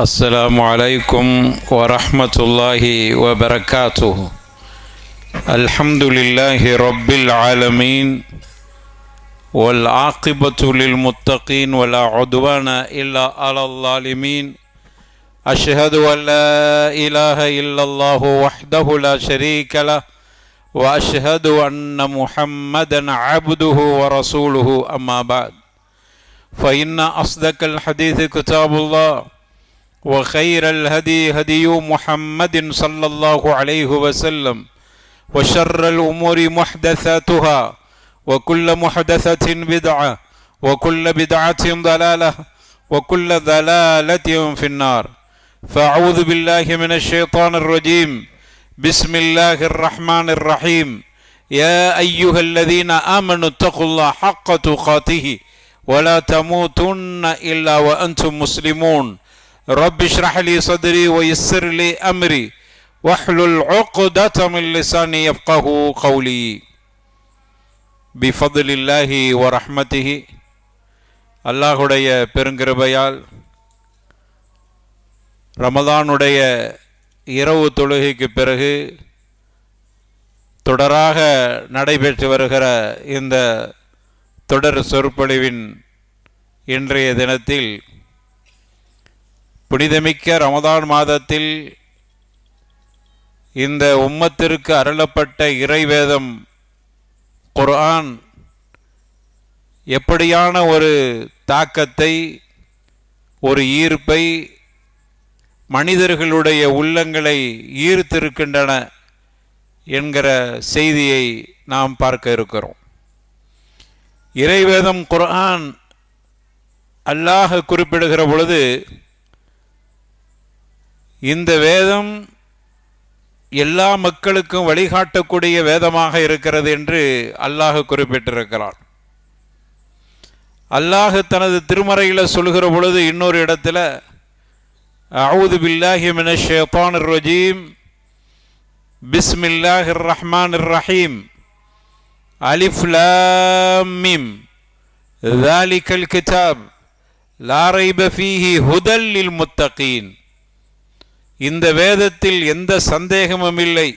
السلام عليكم ورحمة الله وبركاته. الحمد لله رب العالمين والعاقبة للمتقين ولا عدوان إلا على الظالمين. أشهد أن لا إله إلا الله وحده لا شريك له وأشهد أن محمدا عبده ورسوله. أما بعد، فإن أصدق الحديث كتاب الله وخير الهدي هدي محمد صلى الله عليه وسلم وشر الأمور محدثاتها وكل محدثة بدعة وكل بدعة ضلالة وكل ضلالة في النار. فأعوذ بالله من الشيطان الرجيم. بسم الله الرحمن الرحيم. يا أيها الذين آمنوا اتقوا الله حق تقاته ولا تموتن إلا وأنتم مسلمون. رب اشرح لي صدري ويسر لي أمري واحلل عقدة من لساني يفقه قولي. بفضل الله ورحمته, அல்லாஹுடைய பெருங்கிருபையால் ரமதானுடைய இரவு தொழுகைக்கு பிறகு தொடராக நடைபெற்று வருகிற இந்த தொடர் சொற்பொழிவின் இன்றைய தினத்தில் புனிதமிக்க ரமதான் மாதத்தில் இந்த உம்மத்திற்கு அருளப்பட்ட இறைவேதம் குர்ஆன் எப்படியான ஒரு தாக்கத்தை, ஒரு ஈர்ப்பை மனிதர்களுடைய உள்ளங்களை ஈர்த்திருக்கின்றன என்கிற செய்தியை நாம் பார்க்க இருக்கிறோம். இறைவேதம் குர்ஆன் அல்லாஹ் குறிப்பிடுகிற பொழுது இந்த வேதம் எல்லா மக்களுக்கும் வழிகாட்டக்கூடிய வேதமாக இருக்கிறது என்று அல்லாஹ் குறிப்பிட்டிருக்கிறான். அல்லாஹ் தனது திருமறையில் சொல்கிற பொழுது இன்னொரு இடத்துல அஊது பில்லாஹி மினஷ் ஷைத்தானிர் ரஜீம் பிஸ்மில்லாஹிர் ரஹ்மானிர் ரஹீம் அலிஃப் லாம் மீம் ذَلِكَல் கிதாப் லா ரைப ஃபீஹி ஹுதல் லில் முத்தகீன். இந்த வேதத்தில் எந்த சந்தேகமும் இல்லை,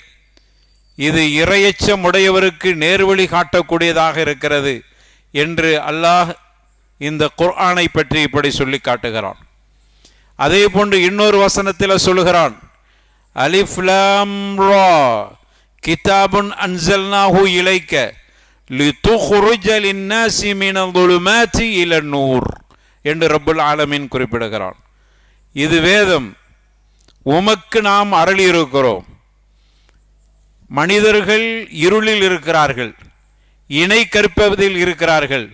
இது இறையச்சம் உடையவருக்கு நேர்வழி காட்டக்கூடியதாக இருக்கிறது என்று அல்லாஹ் இந்த குர்ஆனை பற்றி இப்படி சொல்லி காட்டுகிறான். அதே போன்று இன்னொரு வசனத்தில் சொல்கிறான், அலிஃப் லாம் ரா கிதாபுன் அன்ஸல்னாஹு இலைக்க லிதுக்ரிஜ லின்னாஸி மினல் ظுலுமாத்தி இலன் நூர் என்று ரப்புல் ஆலமீன் குறிப்பிடுகிறான். இது வேதம், உமக்கு நாம் அருளி இருக்கிறோம். மனிதர்கள் இருளில் இருக்கிறார்கள், இணை கற்பிப்பதில் இருக்கிறார்கள்,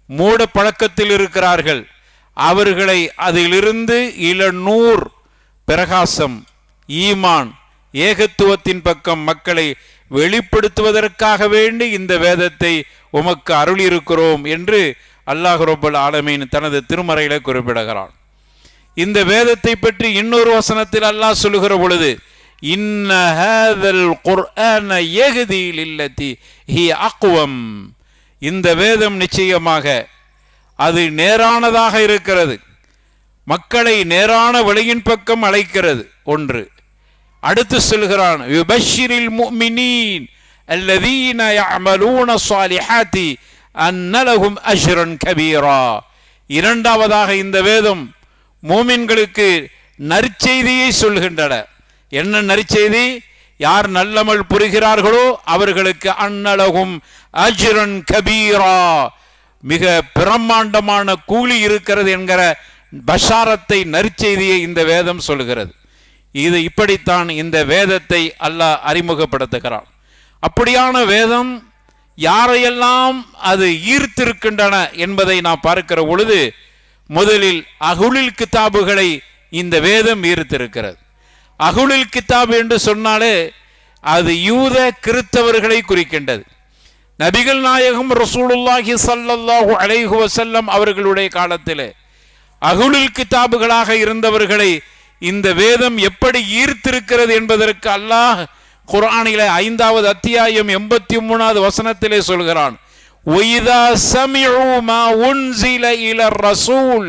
மூட பழக்கத்தில் இருக்கிறார்கள். அவர்களை அதிலிருந்து இளநூர் பிரகாசம், ஈமான், ஏகத்துவத்தின் பக்கம் மக்களை வெளிப்படுத்துவதற்காக வேண்டி இந்த வேதத்தை உமக்கு அருளி இருக்கிறோம் என்று அல்லாஹ் ரப்பல் ஆலமீன் தனது திருமறையில குறிப்பிடுகிறான். இந்த வேதத்தை பற்றி இன்னொரு வசனத்தில் அல்லாஹ் சொல்லுகிற பொழுது, இன்ன ஹாதல் குர்ஆன யஹ்தி லில்லதி ஹி அக்வம். இந்த வேதம் நிச்சயமாக அது நேரானதாக இருக்கிறது, மக்களை நேரான வழியின் பக்கம் அழைக்கிறது. ஒன்று. அடுத்து சொல்கிறான், யுபஷ்ஷிரில் முஃமினீன் அல்லதீன யஅமலூன ஸாலிஹாத்தி அன்ன லஹும் அஜ்ரன் கபீரா. இரண்டாவதாக இந்த வேதம் மூமின்களுக்கு நற்செய்தியை சொல்கின்றன. என்ன நற்செய்தி? யார் நல்லமல் புரிகிறார்களோ அவர்களுக்கு அன்னலகும் அஜ்ரன் கபீரா, மிக பிரம்மாண்டமான கூலி இருக்கிறது என்கிற பஷாரத்தை, நற்செய்தியை இந்த வேதம் சொல்கிறது. இது இப்படித்தான் இந்த வேதத்தை அல்லாஹ் அறிமுகப்படுத்துகிறான். அப்படியான வேதம் யாரையெல்லாம் அது ஈர்த்திருக்கின்றன என்பதை நாம் பார்க்கிற பொழுது, முதலில் அஹ்லுல் கிதாபுகளை இந்த வேதம் ஈர்த்திருக்கிறது. அஹ்லுல் கிதாப் என்று சொன்னாலே அது யூத கிறிஸ்தவர்களை குறிக்கின்றது. நபிகள் நாயகம் ரசூலுல்லாஹி ஸல்லல்லாஹு அலைஹி வஸல்லம் அவர்களுடைய காலத்திலே அஹ்லுல் கிதாபுகளாக இருந்தவர்களை இந்த வேதம் எப்படி ஈர்த்திருக்கிறது என்பதற்கு அல்லாஹ் குர்ஆனிலே 5வது அத்தியாயம் 83வது வசனத்திலே சொல்கிறான், وَإِذَا سَمِعُوا مَا أُنْزِلَ إِلَى الرَّسُولِ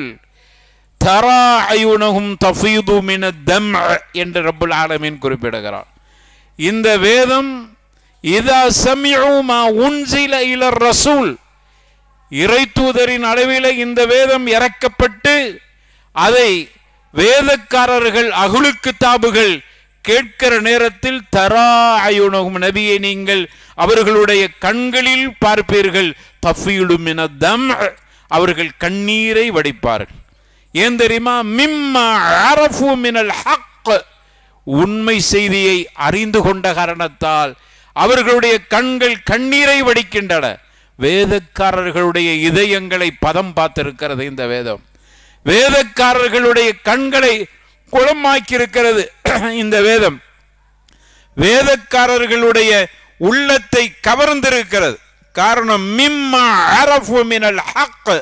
تَرَى أَعْيُنَهُمْ تَفِيضُ مِنَ الدَّمْعِ என்று ரப்புல் ஆலமீன் குறிப்பிடுகிறார். இந்த வேதம் இதா சமிஉ மா உன்சில இல ரசூல், இறை தூதரின் அளவில் இந்த வேதம் இறக்கப்பட்டு அதை வேதக்காரர்கள் அஹ்லு கிதாபுகள் கேட்கிற நேரத்தில் தரா அயுனஹும், நபியை நீங்கள் அவர்களுடைய கண்களில் பார்ப்பீர்கள், தஃபீலு மின தம், அவர்கள் கண்ணீரை வடிப்பார்கள். ஏன் தெரியுமா? மிம்மா அரஃபு மினல் ஹக், உண்மை செய்தியை அறிந்து கொண்ட காரணத்தால் அவர்களுடைய கண்கள் கண்ணீரை வடிக்கின்றன. வேதக்காரர்களுடைய இதயங்களை பதம் பார்த்திருக்கிறது இந்த வேதம். வேதக்காரர்களுடைய கண்களை குளமாக்கி இருக்கிறது இந்த வேதம். வேதக்காரர்களுடைய உள்ளத்தை கவர்ந்திருக்கிறது. காரணம் மிம்மா அரஃபு மினல் ஹக்,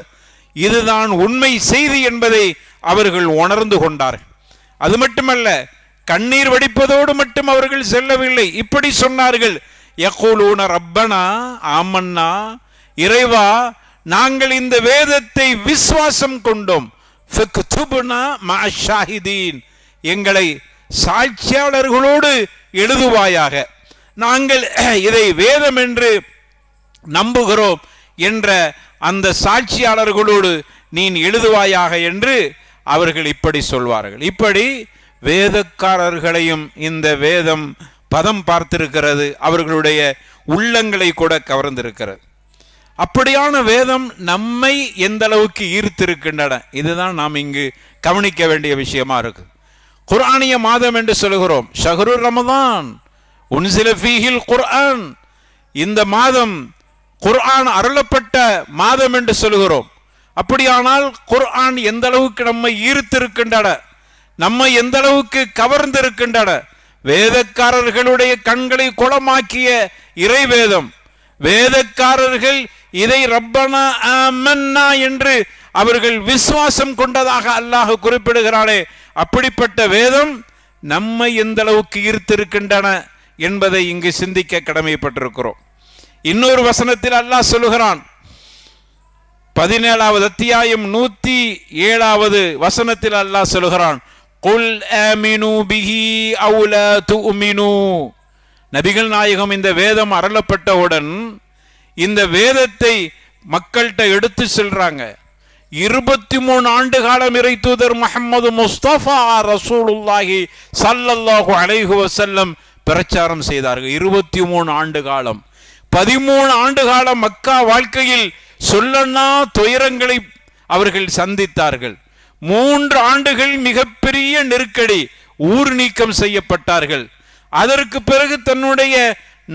இதுதான் உண்மை செய்தி என்பதை அவர்கள் உணர்ந்து கொண்டார்கள். அது மட்டுமல்ல, கண்ணீர் வடிப்பதோடு மட்டும் அவர்கள் செல்லவில்லை. இப்படி சொன்னார்கள், யகூலூன ரப்பனா ஆமன்னா, இறைவா நாங்கள் இந்த வேதத்தை விசுவாசம் கொண்டோம், ஃபக்துப்னா மஅ ஷாஹிதீன், எங்களை சாட்சியாளர்களோடு எழுதுவாயாக, நாங்கள் இதை வேதம் என்று நம்புகிறோம் என்ற அந்த சாட்சியாளர்களோடு நீ எழுதுவாயாக என்று அவர்கள் இப்படி சொல்வார்கள். இப்படி வேதக்காரர்களையும் இந்த வேதம் பதம் பார்த்திருக்கிறது, அவர்களுடைய உள்ளங்களை கூட கவர்ந்திருக்கிறது. அப்படியான வேதம் நம்மை எந்த அளவுக்கு ஈர்த்திருக்கின்றன, இதுதான் நாம் இங்கு கவனிக்க வேண்டிய விஷயமா இருக்கு. குர்ஆனிய மாதம் என்று சொல்கிறோம், ஷஹ்ரு ரமதான் உன்சில ஃபீஹில் குர்ஆன், இந்த மாதம் குர்ஆன் அருளப்பட்ட மாதம் என்று சொல்கிறோம். அப்படியானால் குர்ஆன் எந்த அளவுக்கு நம்மை ஈர்த்திருக்கின்றன, நம்மை எந்த அளவுக்கு கவர்ந்திருக்கின்றன. வேதக்காரர்களுடைய கண்களை குளமாக்கிய இறைவேதம், வேதக்காரர்கள் இதை ரப்பனா ஆமன்னா என்று அவர்கள் விசுவாசம் கொண்டதாக அல்லாஹ் குறிப்பிடுகிறானே, அப்படிப்பட்ட வேதம் நம்மை எந்த அளவுக்கு ஈர்த்திருக்கின்றன என்பதை இங்கு சிந்திக்க கடமைப்பட்டிருக்கிறோம். இன்னொரு வசனத்தில் அல்லாஹ் சொல்லுகிறான், 17வது அத்தியாயம் 107வது வசனத்தில் அல்லாஹ் சொல்லுகிறான், குல் ஆமினு பிஹி அவு லா துமினு, நபிகள் நாயகம் இந்த வேதம் அருளப்பட்டவுடன் இந்த வேதத்தை மக்கள்கிட்ட எடுத்து செல்றாங்க. 23 ஆண்டு காலம் இறை தூதர் முஹம்மது முஸ்தபா ரசூலுல்லாஹி ஸல்லல்லாஹு அலைஹி வஸல்லம் பிரச்சாரம் செய்தார்கள். 23 ஆண்டு காலம், 13 ஆண்டு காலம் மக்கா வாழ்க்கையில் சொல்லனா துயரங்களை அவர்கள் சந்தித்தார்கள். 3 ஆண்டுகள் மிகப்பெரிய நெருக்கடி, ஊர் நீக்கம் செய்யப்பட்டார்கள். அதற்கு பிறகு தன்னுடைய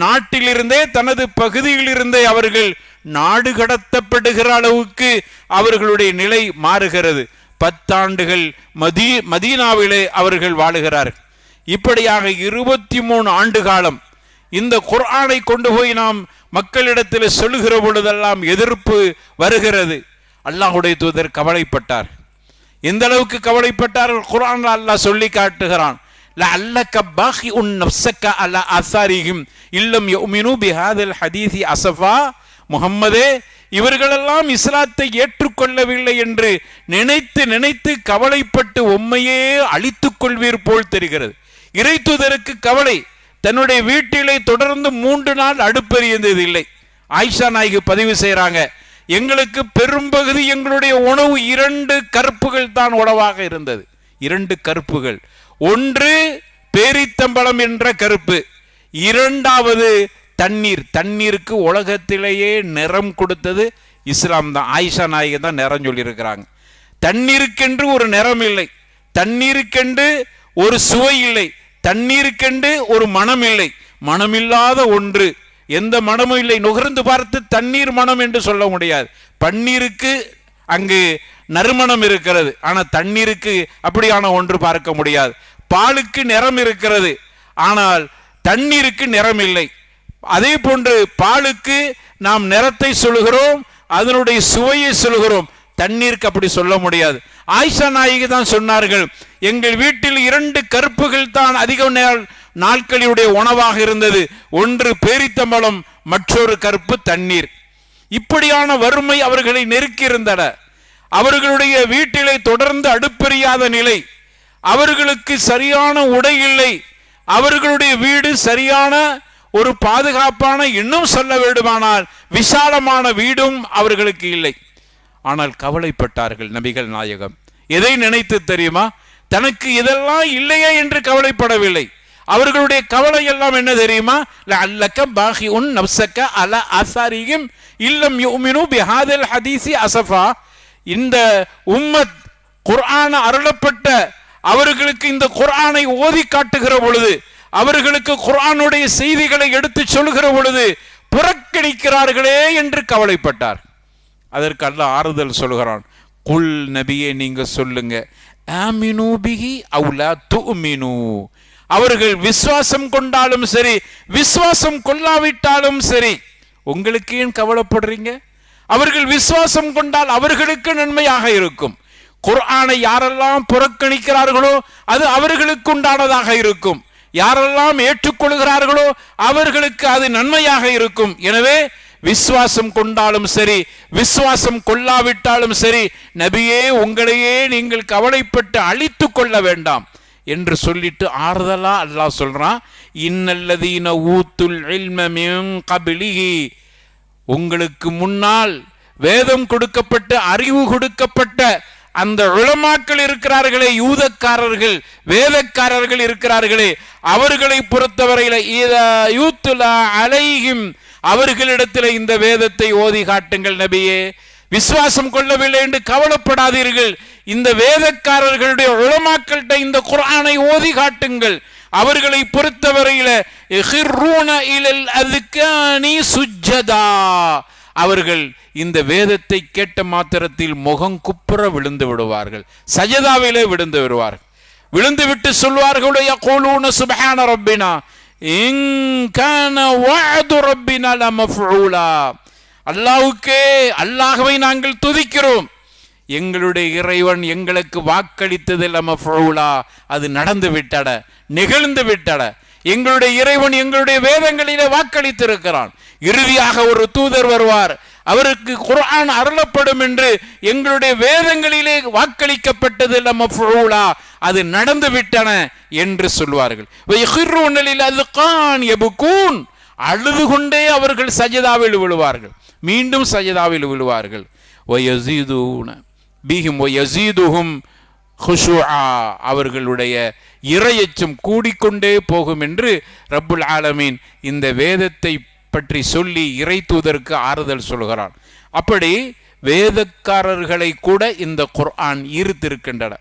நாட்டிலிருந்தே, தனது பகுதியிலிருந்தே அவர்கள் நாடு கடத்தப்படுகிற அளவுக்கு அவர்களுடைய நிலை மாறுகிறது. 10 ஆண்டுகள் மதீனாவிலே அவர்கள் வாழுகிறார்கள். இப்படியாக 23 ஆண்டு காலம் இந்த குர்ஆனை கொண்டு போய் நாம் மக்களிடத்தில் சொல்லுகிற பொழுதெல்லாம் எதிர்ப்பு வருகிறது. அல்லாஹ்வுடைய தூதர் கவலைப்பட்டார். எந்த அளவுக்கு கவலைப்பட்டார்கள் குர்ஆன்ல அல்லாஹ் சொல்லி காட்டுகிறான், லஅல்லக பாகிஉன் நஃப்ஸக அலா ஆசாரிஹிம் இல்லம் யுமினு பிஹாதில் ஹதீஸி அஸஃபா, முஹம்மதே இவர்களெல்லாம் இஸ்லாத்தை ஏற்றுக்கொள்ளவில்லை என்று நினைத்து நினைத்து கவலைப்பட்டு உம்மையே அழித்துக் கொள்வீர் போல் தெரிகிறது. இறை தூதருக்கு கவலை. தன்னுடைய வீட்டிலே தொடர்ந்து 3 நாள் அடுப்பெரியது இல்லை. ஆயிஷா நாயகி பதிவு செய்கிறாங்க, எங்களுக்கு பெரும்பகுதி எங்களுடைய உணவு 2 கருப்புகள் தான் உணவாக இருந்தது. 2 கருப்புகள், ஒன்று பேரித்தம்பளம் என்ற கருப்பு, 2வது தண்ணீர். தண்ணீருக்கு உலகத்திலேயே நிறம் கொடுத்தது இஸ்லாம் தான். ஆயிஷா நாயகி தான் நிறம் சொல்லியிருக்கிறாங்க. தண்ணீருக்கென்று ஒரு நிறம் இல்லை, தண்ணீருக்கென்று ஒரு சுவை இல்லை, தண்ணீருக்கென்று ஒரு மனம் இல்லை. மனமில்லாத ஒன்று, எந்த மனமும் இல்லை. நுகர்ந்து பார்த்து தண்ணீர் மனம் என்று சொல்ல முடியாது. பன்னீருக்கு அங்கு நறுமணம் இருக்கிறது, ஆனால் தண்ணீருக்கு அப்படியான ஒன்று பார்க்க முடியாது. பாலுக்கு நிறம் இருக்கிறது, ஆனால் தண்ணீருக்கு நிறம் இல்லை. அதே போன்று பாலுக்கு நாம் நிறத்தை சொல்கிறோம், அதனுடைய சுவையை சொல்கிறோம், தண்ணீருக்கு அப்படி சொல்ல முடியாது. ஆயிஷா நாயகி தான் சொன்னார்கள், எங்கள் வீட்டில் 2 கருப்புகள் தான் அதிக நாட்களுடைய உணவாக இருந்தது. ஒன்று பேரித்தம்பளம், மற்றொரு கருப்பு தண்ணீர். இப்படியான வறுமை அவர்களை நெருக்கியிருந்தன. அவர்களுடைய வீட்டிலே தொடர்ந்து அடுப்பெரியாத நிலை, அவர்களுக்கு சரியான உடை இல்லை, அவர்களுடைய வீடு சரியான ஒரு பாதுகாப்பான, இன்னும் சொல்ல வேண்டுமானால் விசாலமான வீடும் அவர்களுக்கு இல்லை. ஆனால் கவலைப்பட்டார்கள் நபிகள் நாயகம். எதை நினைத்து தெரியுமா? தனக்கு இதெல்லாம் இல்லையே என்று கவலைப்படவில்லை. அவர்களுடைய கவலை எல்லாம் என்ன தெரியுமா? லஅல்லக பாகிஉன் நஃப்ஸக அலா ஆசாரிஹிம் இல்லம் யுமினு பிஹாதில் ஹதீஸி அஸஃபா. இந்த உம்மத் குர்ஆன் அருளப்பட்ட அவர்களுக்கு இந்த குர்ஆனை ஓதி காட்டுகிற பொழுது, அவர்களுக்கு குர்ஆனுடைய செய்திகளை எடுத்து சொல்கிற பொழுது புறக்கணிக்கிறார்களே என்று கவலைப்பட்டார். அதற்கு அல்லாஹ் ஆறுதல் சொல்கிறான். குல் நபியே, நீங்க சொல்லுங்க, ஆமினு பிஹி அவ் லா துமினு. அவர்கள் விசுவாசம் கொண்டாலும் சரி, விசுவாசம் கொள்ளாவிட்டாலும் சரி, உங்களுக்கு ஏன் கவலைப்படுறீங்க? அவர்கள் விசுவாசம் கொண்டால் அவர்களுக்கு நன்மையாக இருக்கும். குர்ஆனை யாரெல்லாம் புறக்கணிக்கிறார்களோ அது அவர்களுக்கு உண்டானதாக இருக்கும். யாரெல்லாம் ஏற்றுக்கொள்கிறார்களோ அவர்களுக்கு அது நன்மையாக இருக்கும். எனவே விசுவாசம் கொண்டாலும் சரி, விசுவாசம் கொள்ளாவிட்டாலும் சரி, நபியே உங்களையே நீங்கள் கவலைப்பட்டு அழித்து கொள்ள வேண்டாம் என்று சொல்லிட்டு ஆறுதலா அல்லாஹ் சொல்றான். இன்னல்லதீன ஊத்துல் இல்ம மின் கப்லிஹி, உங்களுக்கு முன்னால் வேதம் கொடுக்கப்பட்ட, அறிவு கொடுக்கப்பட்ட அந்த உலமாக்கள் இருக்கிறார்களே, யூதக்காரர்கள், வேதக்காரர்கள் இருக்கிறார்களே, அவர்களை பொறுத்தவரையில் யூத்துலா அலைஹிம், அவர்களிடத்தில் இந்த வேதத்தை ஓதி காட்டுங்கள் நபியே. விசுவாசம் கொள்ளவில்லை என்று கவலைப்படாதீர்கள். இந்த வேதக்காரர்களுடைய உலமாக்கள்கிட்ட இந்த குர்ஆனை ஓதி காட்டுங்கள். அவர்களை பொறுத்தவரையில இஹிர்ரூன இலல் அஸ்கானி சுஜ்ஜதா, அவர்கள் இந்த வேதத்தை கேட்ட மாத்திரத்தில் முகம் குப்புற விழுந்து விடுவார்கள், சஜதாவிலே விழுந்து விடுவார்கள். விழுந்து விட்டு சொல்வார்கள், யகூலூன சுப்ஹான ரப்பினா இன் கான வஅது ரப்பினா லமஃஊலா. அல்லாஹ்வுக்கே, அல்லாஹ்வை நாங்கள் துதிக்கிறோம், எங்களுடைய இறைவன் எங்களுக்கு வாக்களித்தது லமஃஊலா, அது நடந்து விட்டட, நிகழ்ந்து விட்டட. எங்களுடைய இறைவன் எங்களுடைய வேதங்களிலே வாக்களித்திருக்கிறான். இறுதியாக ஒரு தூதர் வருவார், அவருக்கு குர்ஆன் அருளப்படும் என்று எங்களுடைய வேதங்களிலே வாக்களிக்கப்பட்டது லமஃஊலா, அது நடந்து விட்டன என்று சொல்வார்கள். வயஹிர்ரூன லில் அஸ்கான் யப்கூன், அழுது கொண்டே அவர்கள் சஜதாவில் விழுவார்கள், மீண்டும் சஜதாவில் விழுவார்கள். வயஸீதுன பிஹிம் வயஸீதுஹும் குஷூஆ, அவர்களுடைய இறையச்சம் கூடிக்கொண்டே போகும் என்று ரப்புல் ஆலமீன் இந்த வேதத்தை பற்றி சொல்லி இறை தூதருக்கு ஆறுதல் சொல்கிறான். அப்படி வேதக்காரர்களை கூட இந்த குர்ஆன் ஈர்த்திருக்கின்றன.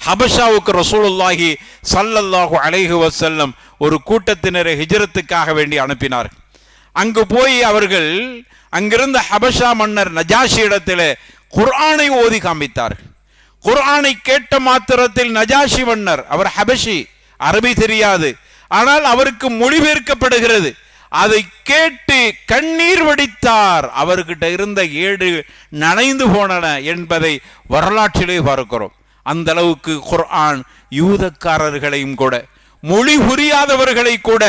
ஹபஷாவுக்கு ரசூலுல்லாஹி ஸல்லல்லாஹு அலைஹி வஸல்லம் ஒரு கூட்டத்தினரை ஹிஜ்ரத்துக்காக வேண்டி அனுப்பினார். அங்கு போய் அவர்கள் அங்கிருந்த ஹபஷா மன்னர் நஜாஷி இடத்திலே குர்ஆனை ஓதி காண்பித்தார்கள். குர்ஆனை கேட்ட மாத்திரத்தில் நஜாஷி மன்னர், அவர் ஹபஷி, அரபி தெரியாது, ஆனால் அவருக்கு மொழிபெயர்க்கப்படுகிறது, அதை கேட்டு கண்ணீர் வடித்தார். அவர்கிட்ட இருந்த ஏடு நனைந்து போனன என்பதை வரலாற்றிலே பார்க்கிறோம். அந்த அளவுக்கு குர்ஆன் யூதக்காரர்களையும் கூட, மொழி புரியாதவர்களை கூட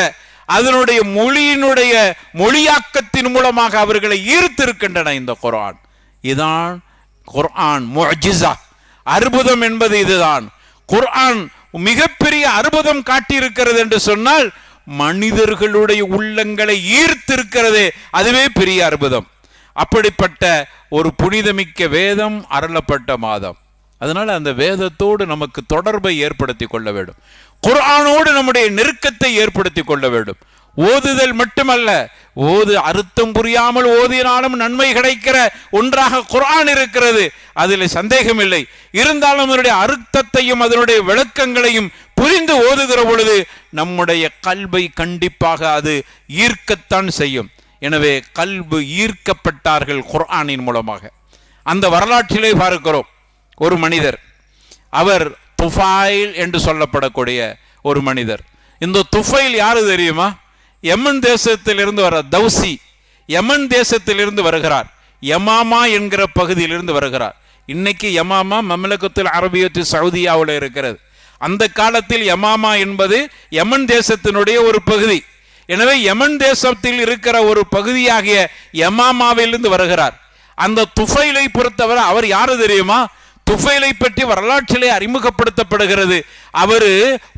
அதனுடைய மொழியினுடைய மொழியாக்கத்தின் மூலமாக அவர்களை ஈர்த்திருக்கின்றன இந்த குர்ஆன். இதுதான் குர்ஆன் முஅ்ஜிஸா, அற்புதம் என்பது இதுதான். குர்ஆன் மிகப்பெரிய அற்புதம் காட்டியிருக்கிறது என்று சொன்னால் மனிதர்களுடைய உள்ளங்களை ஈர்த்திருக்கிறது, அதுவே பெரிய அற்புதம். அப்படிப்பட்ட ஒரு புனிதமிக்க வேதம் அருளப்பட்ட மாதம். அதனால அந்த வேதத்தோடு நமக்கு தொடர்பை ஏற்படுத்தி கொள்ள வேண்டும், குர்ஆனோடு நம்முடைய நெருக்கத்தை ஏற்படுத்தி கொள்ள வேண்டும். ஓதுதல் மட்டுமல்ல, அர்த்தம் புரியாமல் ஓதினாலும் நன்மை கிடைக்கிற ஒன்றாக குர்ஆன் இருக்கிறது, அதில் சந்தேகம் இல்லை. இருந்தாலும் அதனுடைய அர்த்தத்தையும் அதனுடைய விளக்கங்களையும் புரிந்து ஓதுகிற பொழுது நம்முடைய கல்வை கண்டிப்பாக அது ஈர்க்கத்தான் செய்யும். எனவே கல்பு ஈர்க்கப்பட்டார்கள் குர்ஆனின் மூலமாக. அந்த வரலாற்றிலே பார்க்கிறோம். ஒரு மனிதர், அவர் துஃபைல் என்று சொல்லப்படக்கூடிய ஒரு மனிதர். இந்த துஃபைல் யாரு தெரியுமா? யமன் தேசத்திலிருந்து வர தௌசி, யமன் தேசத்திலிருந்து வருகிறார். யமாமா என்கிற பகுதியிலிருந்து வருகிறார். இன்னைக்கு யமாமா மம்லக்கத்துல் அரபியத்து சவுதியாவில் இருக்கிறது. அந்த காலத்தில் யமாமா என்பது யமன் தேசத்தினுடைய ஒரு பகுதி. எனவே யமன் தேசத்தில் இருக்கிற ஒரு பகுதியாகிய யமாமாவிலிருந்து வருகிறார். அந்த துஃபைலை பொறுத்தவரை அவர் யாரு தெரியுமா? துஃபைலை பற்றி வரலாற்றிலே அறிமுகப்படுத்தப்படுகிறது. அவரு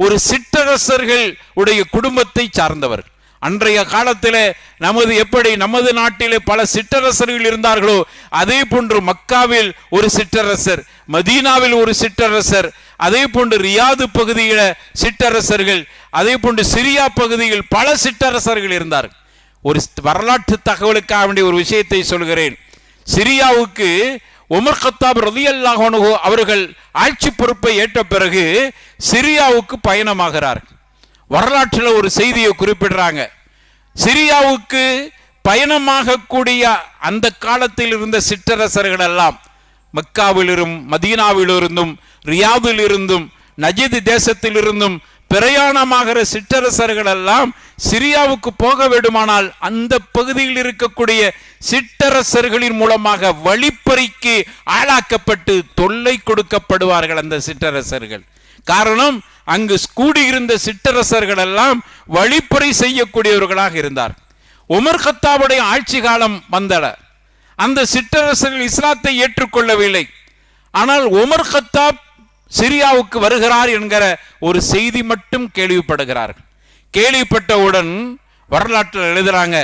ஒரு சிற்றரசர்கள் உடைய குடும்பத்தை சார்ந்தவர். அன்றைய காலத்திலே நமது நாட்டிலே பல சிற்றரசர்கள் இருந்தார்களோ அதே போன்று மக்காவில் ஒரு சிற்றரசர், மதீனாவில் ஒரு சிற்றரசர், அதே போன்று ரியாது பகுதியில சிற்றரசர்கள், அதே போன்று சிரியா பகுதியில் பல சிற்றரசர்கள் இருந்தார்கள். ஒரு வரலாற்று தகவலுக்காக வேண்டிய ஒரு விஷயத்தை சொல்கிறேன். சிரியாவுக்கு உமர் கத்தாப் ரலியல்லாஹு அன்ஹு அவர்கள் ஆட்சி பொறுப்பை ஏற்ற பிறகு சிரியாவுக்கு பயணமாகிறார். வரலாற்றில் ஒரு செய்தியை குறிப்பிடுறாங்க. சிரியாவுக்கு பயணமாக கூடிய அந்த காலத்தில் இருந்த சிற்றரசர்கள் எல்லாம் மக்காவிலிருந்தும் மதீனாவிலிருந்தும் ரியாதிலிருந்தும் நஜித் தேசத்திலிருந்தும் பிரயாணமாகிற சிற்றரசர்கள் எல்லாம் சிரியாவுக்கு போக வேண்டுமானால் அந்த பகுதியில் இருக்கக்கூடிய சிற்றரசர்களின் மூலமாக வழிப்பறிக்கு ஆளாக்கப்பட்டு தொல்லை கொடுக்கப்படுவார்கள் அந்த சிற்றரசர்கள். காரணம், அங்கு கூடியிருந்த சிற்றரசர்கள் எல்லாம் வழிப்பறி செய்யக்கூடியவர்களாக இருந்தார். உமர் கத்தாவுடைய ஆட்சி காலம் வந்தட அந்த சிற்றரசர்கள் இஸ்லாத்தை ஏற்றுக்கொள்ளவில்லை. ஆனால் உமர் கத்தாப் சிரியாவுக்கு வருகிறார் என்கிற ஒரு செய்தி மட்டும் கேள்விப்படுகிறார்கள். கேள்விப்பட்டவுடன் வரலாற்றில் எழுதுறாங்க,